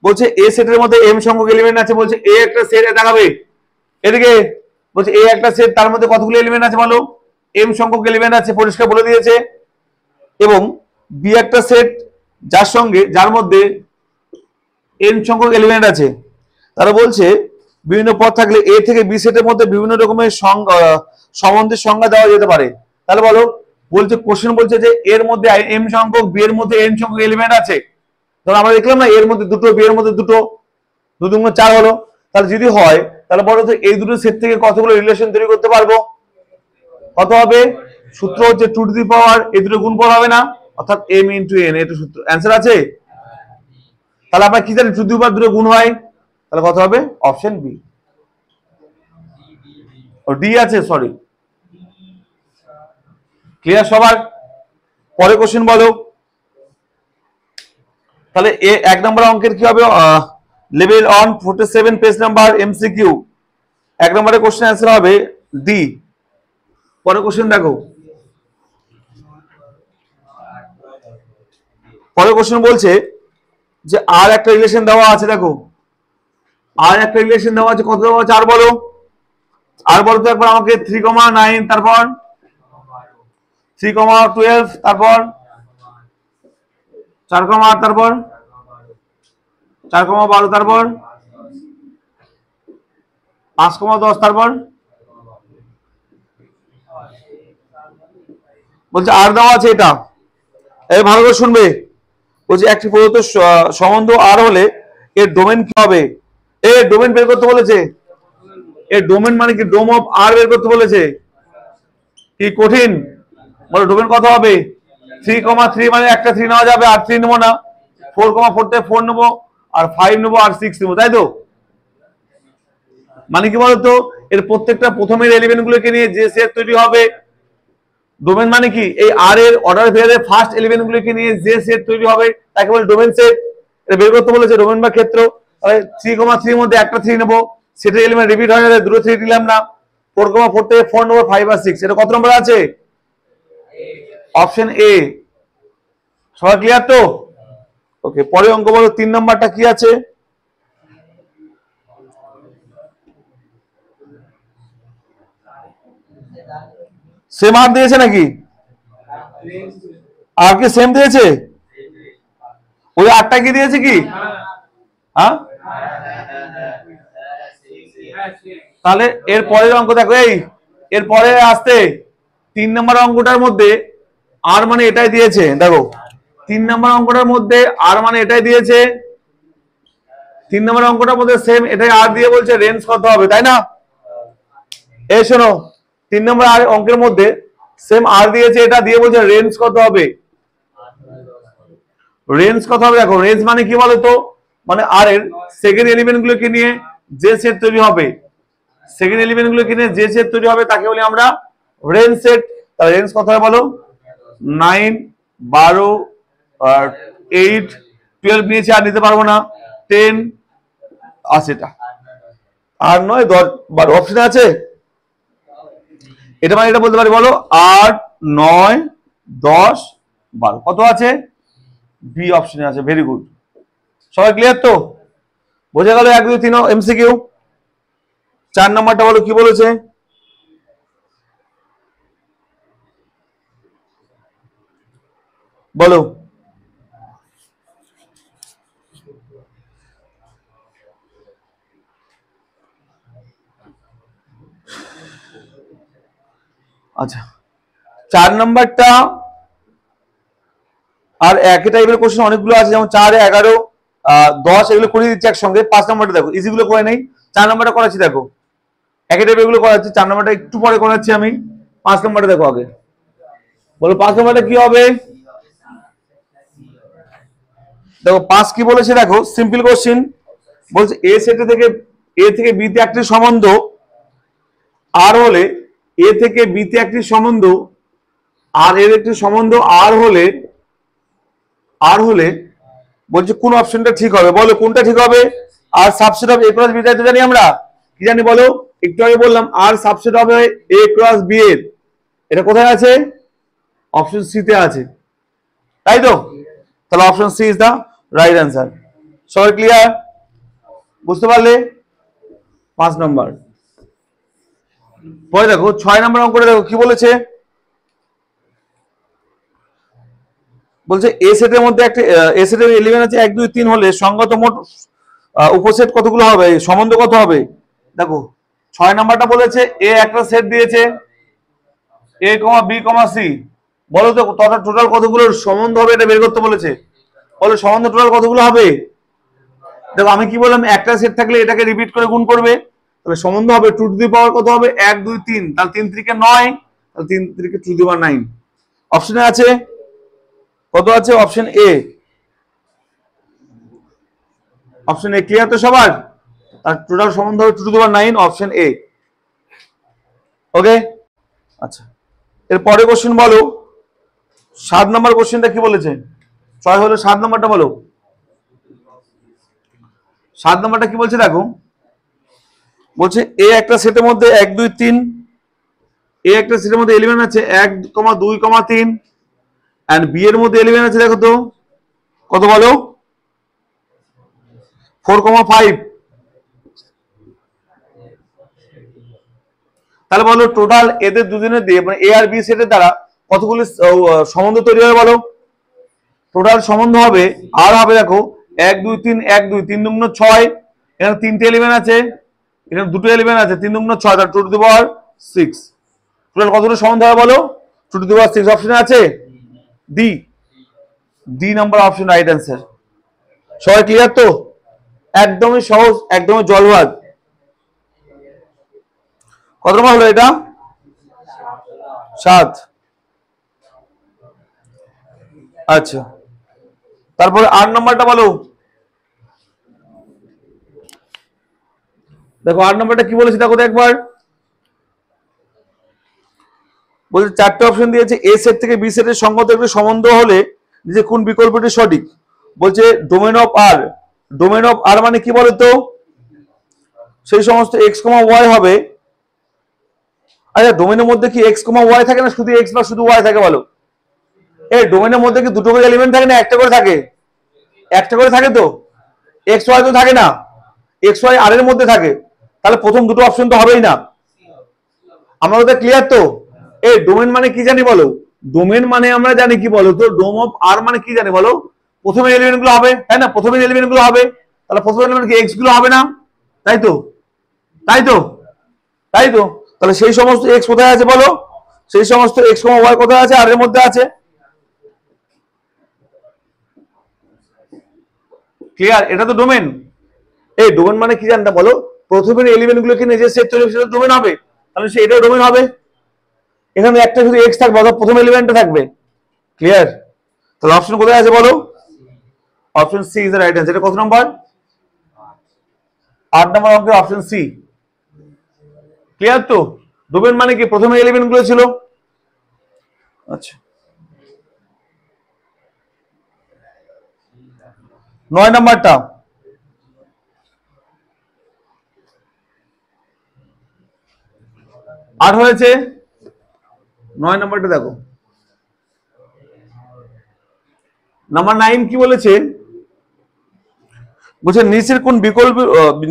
বলছে এ সেটের মধ্যে এম সংখ্যক এলিমেন্ট আছে, বলছে এ একটা সেট, দেখাবে এদিকে, বলছে এ একটা সেট, তার মধ্যে কতগুলো এলিমেন্ট আছে বলো? এম সংখ্যক এলিমেন্ট আছে, পরিষ্কার বলে দিয়েছে। এবং বি একটা সেট, যার মধ্যে এন সংখ্যক এলিমেন্ট আছে। তারা বলছে বিভিন্ন পদ থাকলে এ থেকে বি সেটের মধ্যে বিভিন্ন রকমের সম্বন্ধের সংজ্ঞা দেওয়া যেতে পারে। তাহলে বলো, বলছে কোশ্চেন বলছে যে এর মধ্যে এম সংখ্যক, বি এর মধ্যে এন সংখ্যক এলিমেন্ট আছে। ধরো আমরা দেখলাম না, এর মধ্যে দুটো, বি এর মধ্যে দুটো, 2 2 4 হলো। তাহলে যদি হয়, তাহলে বলো তো এই দুটো সেট থেকে কতগুলো রিলেশন তৈরি করতে পারবো? কত হবে? সূত্র হচ্ছে 2 টু দি পাওয়ার, এই দুটো গুণফল হবে না, অর্থাৎ m ইনটু n, এটা সূত্র। অ্যান্সার আছে? তাহলে আমরা কি জানি 2 টু দি পাওয়ার দুটো গুণ হয়, তাহলে কত হবে? Option B. ও ডি আছে, সরি। ক্লিয়ার সবার? পরে কোশ্চেন বলো। তাহলে 1 নম্বর অঙ্কের কি হবে? লেভেল 1 47 পেজ নাম্বার এমসিকিউ, 1 নম্বরের কোশ্চেন অ্যান্সার হবে ডি। পরে কোশ্চেন দেখো, পরে কোশ্চেন বলছে যে আর একটা রিলেশন দেওয়া আছে, দেখো আর একটা রিলেশন দেওয়া আছে, কত দেওয়া আছে আর বলো? আর বলো তো একবার আমাকে। 3,9, তারপর 3,12, তারপর 4,8, তারপর 4,12, তারপর 5,10, তারপর বলছে আর দেওয়া আছে এটা। এই ভালো করে শুনবে, বলছে একটি প্রদত্ত সম্বন্ধ আর হলে এর ডোমেন কি হবে? এর ডোমেন বের করতে বলেছে। এর ডোমেন মানে কি? ডোম অফ আর বের করতে বলেছে। কি কঠিন? বলো ডোমেন কত হবে? 3,3, মানে একটা 3 নেওয়া যাবে, আর 3 নেবো না। 4,4 থেকে 4 নেবো, আর 5 নেবো, আর 6 নেবো, তাই তো? মানে কি বলতো, এর প্রত্যেকটা প্রথমের এলিমেন্ট গুলোকে নিয়ে যে সেট তৈরি হবে। ডোমেন মানে কি? এই আর এর অর্ডার পেয়ারের ফার্স্ট এলিমেন্ট গুলোকে নিয়ে যে সেট তৈরি হবে তাকে বলে ডোমেন সেট। এটা বের করতে বলেছে ডোমেন বা ক্ষেত্র। তাহলে 3,3 এর মধ্যে একটা 3 নেবো, সেটা এলিমেন্ট রিপিট হয়ে যাবে, দুটো 3 নিলাম না। 4,4 থেকে 4 নেবো, 5 আর 6। এটা কত নম্বর আছে? Option A. সবাই ক্লিয়ার তো? ওকে, পরে অঙ্ক বলো 3 নম্বরটা কি আছে? সেম আর দিয়েছে নাকি? আর কি সেম দিয়েছে? ওই আটটা কি দিয়েছে কি? হ্যাঁ, তাহলে এর পরের অঙ্ক দেখো, এই এর পরে আসতে 3 নম্বর অঙ্কটার মধ্যে আর মানে এটাই দিয়েছে। দেখো 3 নম্বর অঙ্কটার মধ্যে আর মানে এটাই দিয়েছে। 3 নম্বর অঙ্কটার মধ্যে সেম এটাই আর দিয়ে বলছে রেঞ্জ কত হবে, তাই না? এই শোনো, 3 নম্বর আর অঙ্কের মধ্যে সেম আর দিয়েছে, এটা দিয়ে বলছে রেঞ্জ কত হবে। রেঞ্জ কত হবে? দেখো রেঞ্জ মানে কি বলতো, মানে আর এর সেকেন্ড এলিমেন্ট গুলোকে নিয়ে যে সেট তৈরি হবে, সেকেন্ড এলিমেন্ট গুলোকে নিয়ে যে সেট তৈরি হবে তাকে বলি আমরা রেঞ্জ সেট। তাহলে রেঞ্জ কত হয় বলো? 9, 12 আর 8, 12 নিয়েছি, আর নিতে পারবো না, 10 আছে, এটা আর 9, 10, 12 অপশনে আছে। এটা মানে এটা বলতে পারি বলো 8, 9, 10, 12 কত আছে? বি অপশনে আছে। ভেরি গুড, সবাই ক্লিয়ার তো? বোঝা গেল 1, 2, 3 এমসিকিউ। 4 নাম্বারটা বলো কি বলেছে? বলো। আচ্ছা, 4 নাম্বারটা আর একই টাইপের কোশ্চেন অনেকগুলো আছে, যেমন 4, 11, 10 এগুলো করে দিচ্ছি একসঙ্গে। 5 নাম্বারটা দেখো, ইজিগুলো করে নেই। 4 নাম্বারটা করাচ্ছি, দেখো একই টাইপের এগুলো করাচ্ছি। 4 নাম্বারটা একটু পরে করাচ্ছি আমি। 5 নাম্বারটা দেখো আগে, বলো 5 নাম্বারটা কি হবে? দেখো 5 কি বলেছে, দেখো সিম্পল কোশ্চেন বলছে এ সেটে থেকে এ থেকে বি তে একটি সম্বন্ধ আর হলে, এ থেকে বি তে একটি সম্বন্ধ আর এর একটি সম্বন্ধ আর হলে বলছে কোন অপশনটা ঠিক হবে? বলো কোনটা ঠিক হবে? R subset of A cross B তো জানি আমরা, কি জানি বলো? একটু আগে বললাম আর সাবসেট হবে এ ক্রস বি এর, এটা কোথায় আছে? অপশন সি তে আছে, তাই তো? তাহলে option C is the right answer. সবাই ক্লিয়ার? বুঝতে পারলে? 5 নম্বর। পরে দেখো 6 নম্বর অঙ্কটা দেখো কি বলেছে। বলছে এ সেটের মধ্যে একটা এ সেটের এলিমেন্ট আছে 1, 2, 3 হলে সঙ্গত মোট উপসেট কতগুলো হবে? সম্বন্ধ কত হবে? দেখো 6 নাম্বারটা বলেছে এ একটা সেট দিয়েছে এ, বি, সি। বলো তো টোটাল কতগুলো সম্বন্ধ হবে এটা বের করতে বলেছে। বলো সম্বন্ধ টোটাল কতগুলো হবে? দেখো আমি কি বললাম, একটা সেট থাকলে এটাকে রিপিট করে গুণ করবে, তাহলে সম্বন্ধ হবে 2 টু দি পাওয়ার কত হবে? 1, 2, 3, তাহলে 3 3 কে 9, তাহলে 3 3 কে 2 টু দি পাওয়ার 9। অপশনে আছে কত আছে? Option A. Option A clear তো সবার? তার টোটাল সম্বন্ধ হবে 2 to the power 9, option A. ওকে, আচ্ছা এর পরে কোশ্চেন বলো 7 নম্বর কোশ্চেনটা কি বলেছে? 6 হলো 7 নম্বরটা বলো। 7 নম্বরটা কি বলছে দেখো, বলছে এ একটা সেটের মধ্যে 1, 2, 3, এ একটা সেটের মধ্যে এলিমেন্ট আছে 1, 2, 3 এন্ড বি এর মধ্যে এলিমেন্ট আছে দেখো তো কত বলো? 4, 5। তাহলে বলো টোটাল এদের দুজনের দিয়ে মানে এ আর বি সেটের দ্বারা কতগুলো সম্বন্ধ তৈরি হবে বলো? টোটাল সম্বন্ধ হবে আর হবে দেখো 1, 2, 3, 1, 2, 3 দুগুণ 6, এখানে 3টে এলিমেন্ট আছে, এখানে 2টো এলিমেন্ট আছে, 3 দুগুণ 6, তার 2 টু দি পাওয়ার 6। টোটাল কতগুলো সম্বন্ধ হবে বলো? 2 টু দি পাওয়ার 6। অপশনে আছে D. D number option right answer. সবাই ক্লিয়ার তো? একদমই সহজ, একদমই জলভাত। কত নম্বর হলো এটা? 7। আচ্ছা তারপরে 8 নম্বরটা বলো। দেখো 8 নম্বরটা কি বলেছে দেখো তো একবার। বলছে 4টে অপশন দিয়েছে এ সেট থেকে বি সেটের সঙ্গত একটি সম্বন্ধ হলে যে কোন বিকল্পটি সঠিক? বলছে domain of R. Domain of R মানে কি বলতো? সেই সমস্ত এক্স কমা ওয়াই হবে। আচ্ছা ডোমেনের মধ্যে কি এক্স কমা ওয়াই থাকে না শুধু এক্স বা শুধু ওয়াই থাকে বলো? এই ডোমেনের মধ্যে কি দুটো করে এলিমেন্ট থাকে না একটা করে থাকে? একটা করে থাকে তো, এক্স ওয়াই তো থাকে না, এক্স ওয়াই আর এর মধ্যে থাকে, তাহলে প্রথম দুটো অপশন তো হবেই না। আমরা ওটা ক্লিয়ার তো? এই ডোমেন মানে কি জানি বলো? ডোমেন মানে আমরা জানি কি বলো তো, ডোম অফ আর মানে কি জানি বলো? প্রথমে এলিমেন্ট গুলো হবে, তাই না? প্রথমে এলিমেন্ট গুলো হবে, তাহলে প্রথম এলিমেন্ট কি এক্স গুলো হবে না? তাই তো? তাই তো? তাই তো? তাহলে সেই সমস্ত এক্স কোথায় আছে বলো? সেই সমস্ত এক্স কমা ওয়াই কোথায় আছে? আর এর মধ্যে আছে। ক্লিয়ার? এটা তো ডোমেন। এই ডোমেন মানে কি জানতে বলো? প্রথমের এলিমেন্ট গুলোকে নিজের সেট তৈরি সেটা ডোমেন হবে, তাহলে সে এটাও ডোমেন হবে। এখানে একটা শুধু এক্স থাকবে অর্থাৎ প্রথম এলিমেন্টটা থাকবে। ক্লিয়ার? তাহলে অপশন কোথায় আছে বলো? Option C is the right answer. এটা কত নম্বর? 8 নম্বর অঙ্কের অপশন সি। ক্লিয়ার তো? ডোমেন মানে কি প্রথমে এলিমেন্ট গুলো ছিল, আচ্ছা 9 নাম্বারটা, 8 হয়েছে। 9 নাম্বারটা দেখো, নাম্বার 9 কি বলেছে, বলছে নিচের কোন বিকল্প,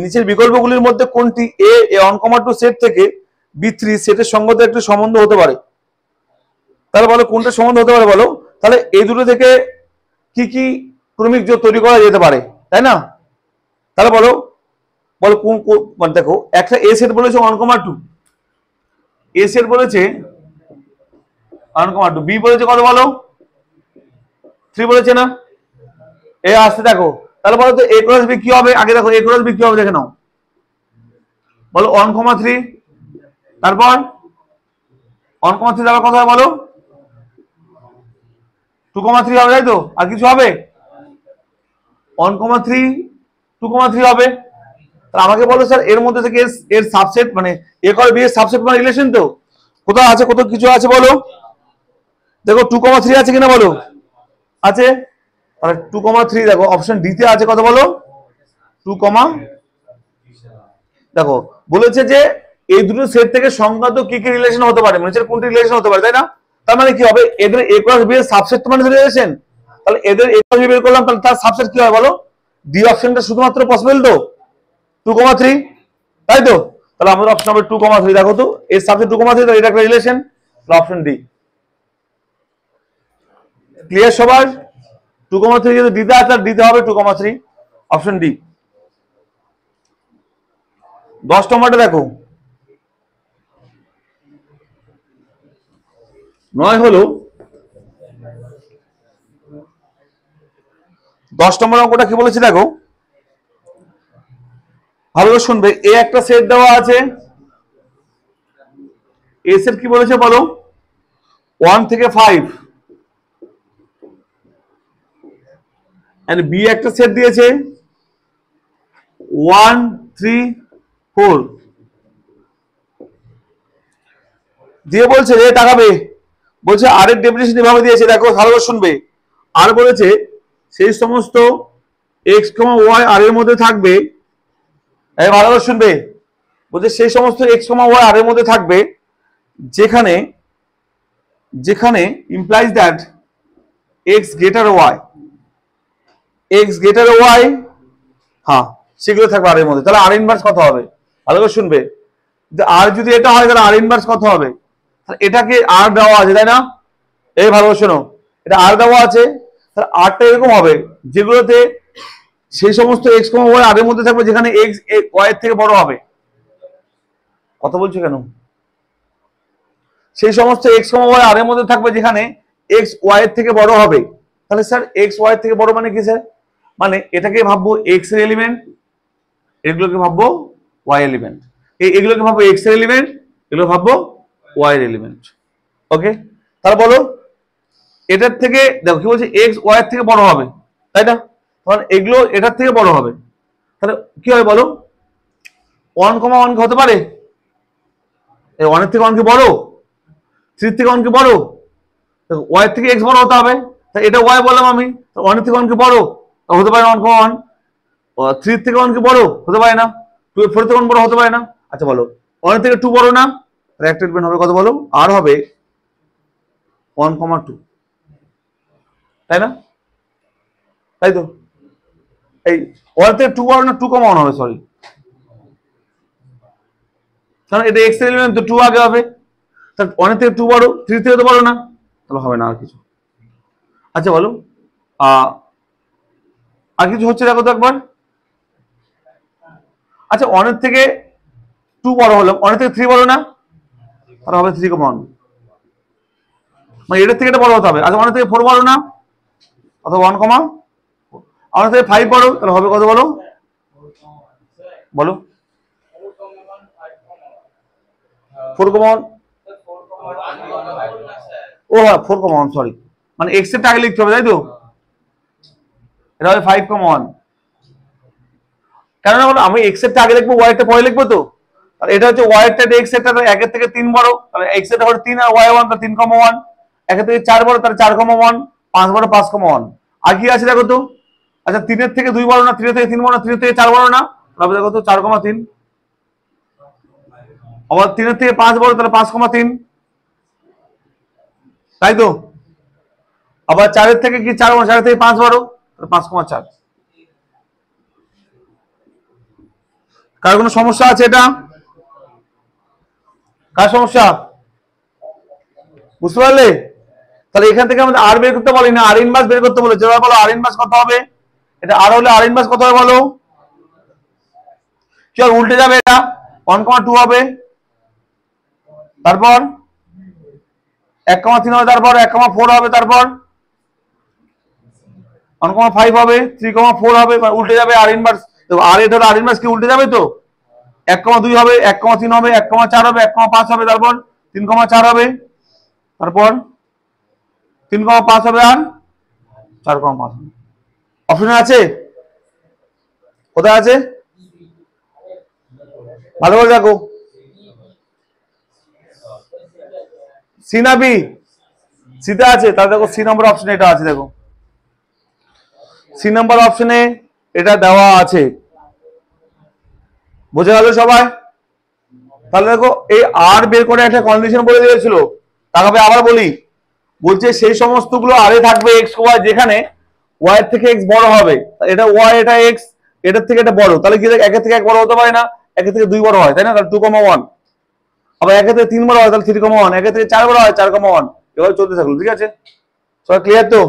নিচের বিকল্পগুলির মধ্যে কোনটি এ 1,2 সেট থেকে B3 সেটের সঙ্গত একটি সম্বন্ধ হতে পারে। তাহলে বলো কোনটা সম্বন্ধ হতে পারে বলো। তাহলে এই দুটো থেকে কি কি ক্রমিক জোড় তৈরি করা যেতে পারে, তাই না? তাহলে বলো বলো কোন মানে দেখো একটা এ সেট বলেছে 1,2, এ সেট বলেছে 1,2, বি বলেছে কত বলো 3 বলেছে না? এ আসতে দেখো, তাহলে বলো তো এ ক্রস বি কি হবে, আগে দেখো এ ক্রস বি কি হবে দেখে নাও, বলো 1,3, তারপর 1,3 তারপর কত হবে বলো 2,3 হবে, তাই তো? আর কিছু হবে? 1,3 2,3 হবে। আমাকে বলো স্যার এর মধ্যে থেকে এর সাবসেট মানে এ কর বি এর সাবসেট মানে রিলেশন তো কোথাও আছে, কোথাও কিছু আছে বলো, দেখো 2,3 আছে কিনা বলো, আছে। তাহলে 2,3 দেখো অপশন ডি তে আছে কত বলো 2, দেখো বলেছে যে এই দুটো সেট থেকে সংখ্যাত কি কি রিলেশন হতে পারে, মানে কোনটি রিলেশন হতে পারে, তাই না? তার মানে কি হবে এদের এ ক্রস বি এর সাবসেট মানে রিলেশন, তাহলে এদের এ ক্রস বি বের করলাম, তাহলে তার সাবসেট কি হয় বলো, ডি অপশনটা শুধুমাত্র পসিবল তো 2,3, তাই তো? তাহলে আমাদের অপশন হবে 2,3, দেখো তো এর সাবসেট 2,3, তাহলে এটা একটা রিলেশন, অপশন ডি। ক্লিয়ার সবার? 2,3 যদি দিতে আছে তাহলে দিতে হবে 2,3, অপশন ডি। 10 নম্বরটা দেখো, 9 হলো 10 নম্বর অঙ্কটা কি বলেছে দেখো, ভালো করে শুনবে। এ একটা সেট দেওয়া আছে, এ সেট কি বলেছে বলো 1 থেকে 5, এন্ড বি একটা সেট দিয়েছে 1 3 4, দিয়ে বলছে রে তাকাবে, বলছে আর এর ডেফিনিশন এভাবে দিয়েছে, দেখো ভালো করে শুনবে। আর বলেছে সেই সমস্ত এক্স ওয়াই আর এর মধ্যে থাকবে, ভালো করে শুনবে, বলছে সেই সমস্ত এক্স ওয়াই আর এর মধ্যে থাকবে যেখানে যেখানে implies that X greater Y, X greater Y, হ্যাঁ সেগুলো থাকবে আর এর মধ্যে। তাহলে আর ইনভার্স কত হবে, ভালো করে শুনবে, আর যদি এটা হয় তাহলে আর ইনভার্স কত হবে, এটাকে আর দেওয়া আছে তাই না, এই ভালো করে শোনো, এটা আর দেওয়া আছে, তাহলে আরটা এরকম হবে যেগুলোতে সেই সমস্ত এক্স ওয়াই আর এর মধ্যে থাকবে যেখানে এক্স ওয়াই এর থেকে বড় হবে। কথা বলছো কেন? সেই সমস্ত এক্স ওয়াই আর এর মধ্যে থাকবে যেখানে এক্স ওয়াই এর থেকে বড় হবে। তাহলে স্যার এক্স ওয়াই এর থেকে বড় মানে কি স্যার, মানে এটাকে ভাববো এক্স এর এলিমেন্ট, এগুলোকে ভাববো ওয়াই এলিমেন্ট, এগুলোকে ভাববো এক্স এর এলিমেন্ট, এগুলো ভাববো ওয়াই এর এলিমেন্ট। ওকে, তাহলে বলো এটার থেকে দেখো কি বলছে এক্স ওয়াই এর থেকে বড় হবে, তাই না? তখন এগুলো এটার থেকে বড় হবে, তাহলে কি হবে বলো 1,1 কি হতে পারে, এই 1 এর থেকে 1 কি বড়, 3 থেকে 1 কি বড়, ওয়াই এর থেকে এক্স বড় হতে হবে, তাই এটা ওয়াই বললাম আমি, 1 এর থেকে 1 কি বড় হতে পারে 1,1, 3 থেকে 1 কি বড় হতে পারে না, 2 এর 4 থেকে 1 বড় হতে পারে না। আচ্ছা বলো 1 এর থেকে 2 বড় না, একটা এলিমেন্ট হবে কত বলো, আর হবে 1,2, তাই না? তাই তো, এই 1 থেকে 2 বড় না 2,1 হবে, সরি, কারণ এটা এক্স এর এলিমেন্ট তো 2 আগে হবে, তাহলে 1 এর থেকে 2 বড়, 3 থেকে তো বড় না, তাহলে হবে না আর কিছু। আচ্ছা বলো আর কিছু হচ্ছে দেখো তো একবার। আচ্ছা 1 এর থেকে 2 বড় হলো, 1 এর থেকে 3 বড় না, তাহলে হবে 3,1, মানে এটার থেকে এটা বড় হতে হবে। আচ্ছা 1 এর থেকে 4 বড় না, অথবা 1, 1 এর থেকে 5 বড়, তাহলে হবে কত বলো বলো 4,1, ও হ্যাঁ 4,1, সরি, মানে এক্স এর আগে লিখতে হবে তাই তো, এটা হবে 5,1, কেন না বলো আমি এক্স এর আগে লিখবো ওয়াই এর পরে লিখবো তো, আর এটা হচ্ছে ওয়াই এর এক্স এর 1 এর থেকে 3 বড়, তাহলে এক্স এর হলো 3 আর ওয়াই 1, তাহলে 3,1, একের থেকে 4 বড়, তাহলে 4,1, 5 বড় 5,1। আর কি আছে দেখো তো, আচ্ছা 3-এর থেকে 2 বড় না, 3-এর থেকে 3 বড় না, 3-এর থেকে 4 বড় না, তাহলে দেখো তো 4,3। আবার 3-এর থেকে 5 বড়, তাহলে 5,3, তাই তো। আবার 4-এর থেকে কি 4 বড়, 4-এর থেকে 5 বড়, তাহলে 5,4। কার কোনো সমস্যা আছে এটা? কার সমস্যা বুঝতে পারলে? তাহলে এখান থেকে আমাদের আর বের করতে বলি না, আর ইনভার্স বের করতে বলেছে। এবার বলো আর ইনভার্স কত হবে? এটা আর হলে আর ইনভার্স কত হবে বলো? চল উল্টে যাবে, এটা 1,2 হবে, তারপর 1,3 হবে, তারপর 1,4 হবে, তারপর 1,5 হবে, 3,4 হবে, উল্টে যাবে আর ইনভার্স। আর এটা হলো আর ইনভার্স, কি উল্টে যাবে তো? 1,2 হবে, 1,3 হবে, 1,4 হবে, 1,5 হবে, তারপর 3,4 হবে, তারপর 3,5 হবে, আর 4,5 হবে। অপশনে আছে? কোথায় আছে ভালো করে দেখো। সি না বি? সিতে আছে, তাহলে দেখো সি নম্বর অপশনে এটা আছে, দেখো সি নম্বর অপশনে এটা দেওয়া আছে। বুঝে গেল সবাই? তাহলে দেখো এই আর বের করে একটা কন্ডিশন বলে দিয়েছিল, তারপরে আবার বলি, বলছে সেই সমস্ত গুলো আরে থাকবে এক্স ওয়াই যেখানে ওয়াই এর থেকে এক্স বড় হবে। এটা ওয়াই, এটা এক্স, এটার থেকে এটা বড়, তাহলে কি একের থেকে 1 বড় হতে পারে না, একের থেকে 2 বড় হয়, তাই না? তাহলে 2,1। আবার একের থেকে 3 বড় হয়, তাহলে 3,1। একের থেকে 4 বড় হয়, 4,1। এবার চলতে থাকলো, ঠিক আছে? সবাই ক্লিয়ার তো?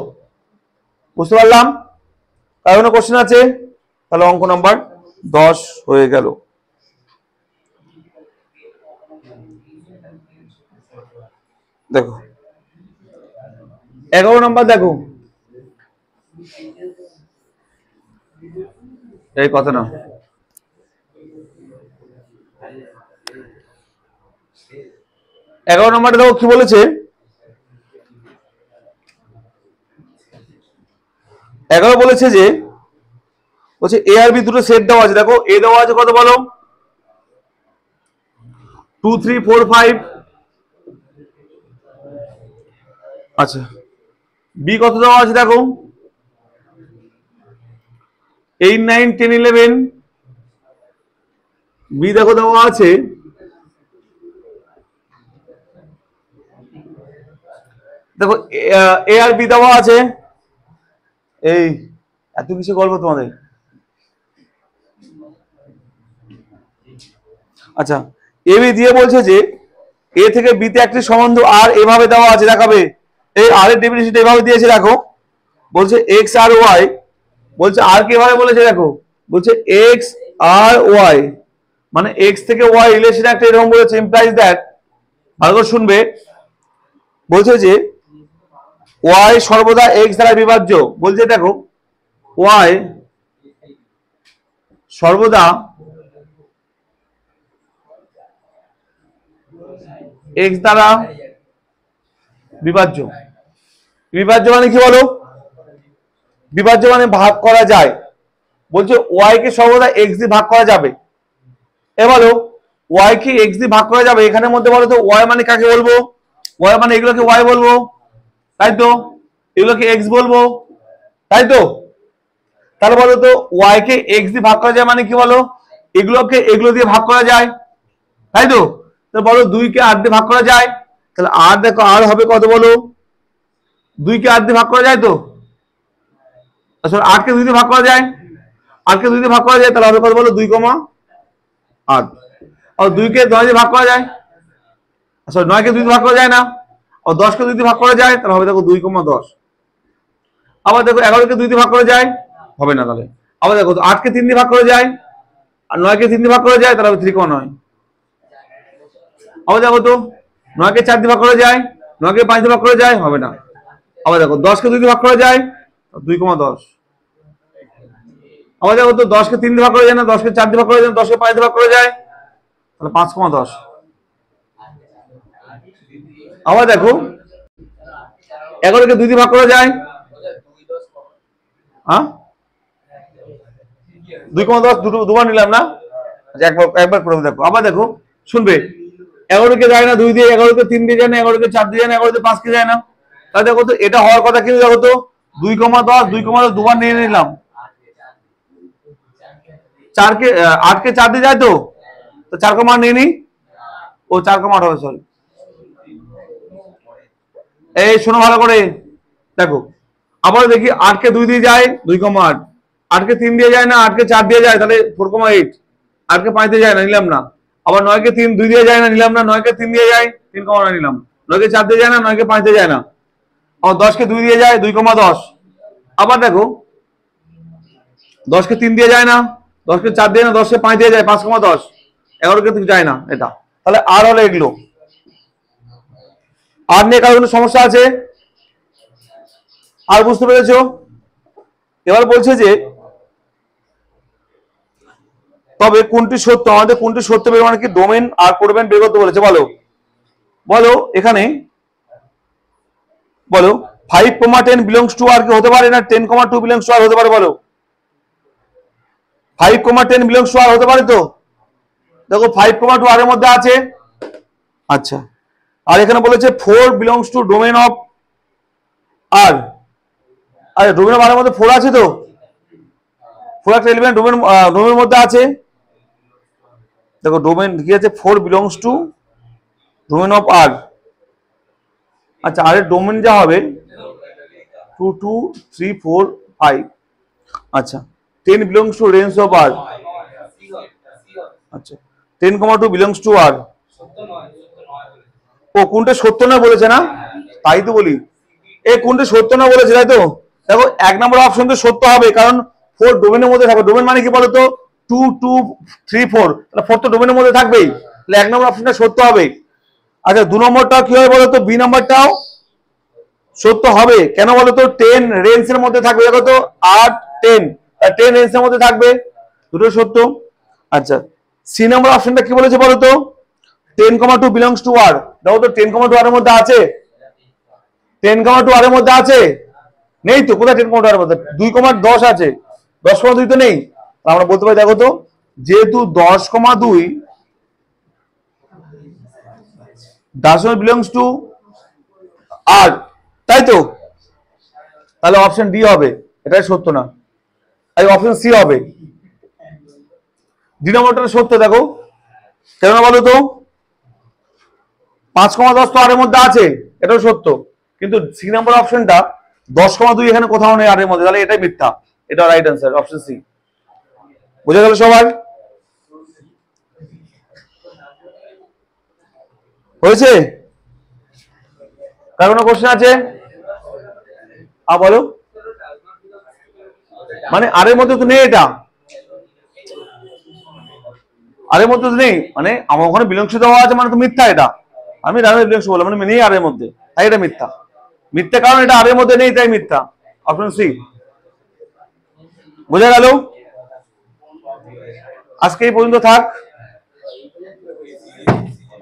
বুঝতে পারলাম? কার কোনো কোশ্চেন আছে? তাহলে অঙ্ক নাম্বার 10 হয়ে গেল। দেখো 11 নম্বর, দেখো এই কথা না, 11 নম্বরে দেখো কি বলেছে। 11 বলেছে যে, বলছে এ আর বি দুটো সেট দেওয়া আছে। দেখো এ দেওয়া আছে কত বলো? 2, 3, 4, 5। আচ্ছা বি কত দেওয়া আছে দেখো? 8, 9, 10, 11। বি দেখো দেওয়া আছে দেখো এ আর বি দেওয়া আছে। এই এত কিছু গল্প তোমাদের। আচ্ছা এ বি দিয়ে বলছে যে এ থেকে বি তে একটি সম্বন্ধ আর এভাবে দেওয়া আছে, দেখাবে। এই আর এর ডেফিনিশন এভাবে দিয়েছে, দেখো বলছে এক্স আর ওয়াই, বলছে আর কিভাবে বলেছে দেখো, বলছে এক্স আর ওয়াই মানে এক্স থেকে ওয়াই রিলেশন একটা এরকম বলেছে, ইমপ্লাইজ দ্যাট, ভালো করে শুনবে, বলছে যে ওয়াই সর্বদা এক্স দ্বারা বিভাজ্য। বলছে দেখো ওয়াই সর্বদা এক্স দ্বারা বিভাজ্য। বিভাজ্য মানে কি বলো? বিভাজ্য মানে ভাগ করা যায়। বলছে ওয়াই কে সর্বদা এক্স দিয়ে ভাগ করা যাবে। এ বলো ওয়াই কে এক্স দিয়ে ভাগ করা যাবে, এখানের মধ্যে বলো তো ওয়াই মানে কাকে বলবো? ওয়াই মানে এগুলোকে ওয়াই বলবো, তাই তো? এগুলোকে এক্স বলবো, তাই তো? তাহলে বলো তো ওয়াই কে এক্স দিয়ে ভাগ করা যায় মানে কি বলো? এগুলোকে এগুলো দিয়ে ভাগ করা যায়, তাই তো? তো বলো 2 কে 8 দিয়ে ভাগ করা যায়, তাহলে আর দেখো আর হবে কত বলো? 2 কে 8 দিয়ে ভাগ করা যায় তো? আসলে 8 কে 2 দিয়ে ভাগ করা যায়, 8 কে 2 দিয়ে ভাগ করা যায়, তাহলে হবে কত বলো? 2,8। আর 2 কে 9 দিয়ে ভাগ করা যায়, আসলে 9 কে 2 দিয়ে ভাগ করা যায় না। আর 10 কে 2 দিয়ে ভাগ করা যায়, তাহলে হবে দেখো 2,10। আবার দেখো 11 কে 2 দিয়ে ভাগ করা যায়, হবে না তাহলে। আবার দেখো 8 কে 3 দিয়ে ভাগ করা যায়, আর 9 কে 3 দিয়ে ভাগ করা যায়, তাহলে হবে 3,9। আবার দেখো তো 9 কে 4 দিয়ে ভাগ করা যায়, 9 কে 5 দিয়ে ভাগ করা যায়, হবে না। আবার দেখো 10 কে 2 দিয়ে ভাগ করা যায়, 2,10। আবার দেখো তো 10 কে 3 দিয়ে ভাগ করা যায় না, 10 কে 4 দিয়ে ভাগ করা যায়, 10 কে 5 দিয়ে ভাগ করা যায়, তাহলে 5,10। আবার দেখো 11 কে 2 দিয়ে ভাগ করা যায়, হ্যাঁ 2,10 দুবার নিলাম না, একবার একবার করে দেখো। আবার দেখো শুনবে 11 কে যায় না 2 দিয়ে, 11 কে 3 দিয়ে যায় না, 11 কে 4 দিয়ে যায় না, 11 কে 5 কে যায় না, তাহলে দেখো তো এটা হওয়ার কথা কিন্তু দেখো তো 2,10 2,10 দুবার নিয়ে নিলাম, 4কে 8কে 4 দিয়ে যায় তো 4,8 নিয়ে নি, ও 4,8 হবে, সরি। এই শোনো ভালো করে দেখো, আবার দেখি 8কে 2 দিয়ে যায় 2,8, 8কে 3 দিয়ে যায় না, 8কে 4 দিয়ে যায় তাহলে 4,8, 8কে 5 দিয়ে যায় না, নিলাম না। আবার 9কে 3 2 দিয়ে যায় না, নিলাম না। 9কে 3 দিয়ে যায় 3,9 নিলাম। 9কে 4 দিয়ে যায় না, 9কে 5 দিয়ে যায় না। আবার 10কে 2 দিয়ে যায় 2,10। আবার দেখো 10কে 3 দিয়ে যায় না, 10কে 4 দিয়ে না, 10কে 5 দিয়ে যায় 5,10, 11কে যায় না এটা, তাহলে আর হলো এগুলো। আর নিয়ে কারো কোনো সমস্যা আছে? আর বুঝতে পেরেছো? এবার বলছে যে তবে কোনটি সত্য, আমাদের কোনটি সত্য বের মানে কি ডোমেন আর করবেন বের করতে বলেছে, বলো বলো এখানে বলো 5,10 বিলংস টু আর কি হতে পারে না 10,2 বিলংস টু আর হতে পারে, বলো 5,10 বিলংস টু আর হতে পারে তো? দেখো 5,2 আর এর মধ্যে আছে, আচ্ছা। আর এখানে বলেছে 4 বিলংস টু ডোমেন অফ আর, আরে ডোমেন অফ আর এর মধ্যে 4 আছে তো, 4 একটা এলিমেন্ট ডোমেনের মধ্যে আছে। দেখো ডোমেন কি আছে, 4 বিলংস টু ডোমেন অফ আর। আচ্ছা আর এর ডোমেন যা হবে 2 2 3 4 5, আচ্ছা 10 বিলংস টু রেঞ্জ অফ আর, আচ্ছা 10,2 বিলংস টু আর। ও কোনটা সত্য না বলেছে না, তাই তো বলি এই কোনটা সত্য না বলেছে, তাই তো। দেখো 1 নম্বর অপশন তো সত্য হবে, কারণ 4 ডোমেনের মধ্যে থাকবে। ডোমেন মানে কি বলতো 2 2 3 4, তাহলে 4 তো ডোমেনের মধ্যে থাকবেই, তাহলে 1 নম্বর অপশনটা সত্য হবে। আচ্ছা 2 নম্বরটাও কি হবে বলতো, বি নাম্বারটাও সত্য হবে। কেন বলতো 10 রেঞ্জের মধ্যে থাকবে, দেখো তো 8 10, 10 রেঞ্জের মধ্যে থাকবে, দুটো সত্য। আচ্ছা সি নাম্বার অপশনটা কি বলেছে বলতো 10,2 বিলংস টু আর, দেখো তো 10,2 আর এর মধ্যে আছে, 10,2 আর এর মধ্যে আছে, নেই তো, কোথায় 10,2 আর মধ্যে 2,10 আছে, 10,2 তো নেই। আমরা বলতে পারি দেখো তো যেহেতু 10,2 does not belongs to আর, তাই তো, তাহলে অপশন ডি হবে, এটাই সত্য না, এই অপশন সি হবে। ডি নম্বরটা সত্য, দেখো কেন বলো তো 5,10 তো আর এর মধ্যে আছে, এটাও সত্য, কিন্তু সি নাম্বার অপশনটা 10,2 এখানে কোথাও নেই আর এর মধ্যে, তাহলে এটাই মিথ্যা, এটা রাইট অ্যান্সার অপশন সি। বুঝে গেল সবার? হয়েছে? কার কোনো কোশ্চেন আছে? বলো, মানে আর এর মধ্যে তো নেই, এটা আর এর মধ্যে তো নেই, মানে আমার ওখানে বিলংসিত হওয়া আছে মানে তো মিথ্যা, এটা আমি রানের বিলংস বললাম মানে নেই আর এর মধ্যে, তাই এটা মিথ্যা। মিথ্যা কারণ এটা আর এর মধ্যে নেই, তাই মিথ্যা, অপশন সি। বোঝা গেল? আজকে এই পর্যন্ত থাক,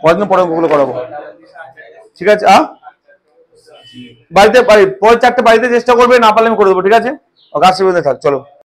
কয়েকদিন পরে ওগুলো করাবো, ঠিক আছে? বাড়িতে পরের 4টে বাড়িতে চেষ্টা করবে, না পারলে আমি করে দেবো, ঠিক আছে? গাছ থাক, চলো।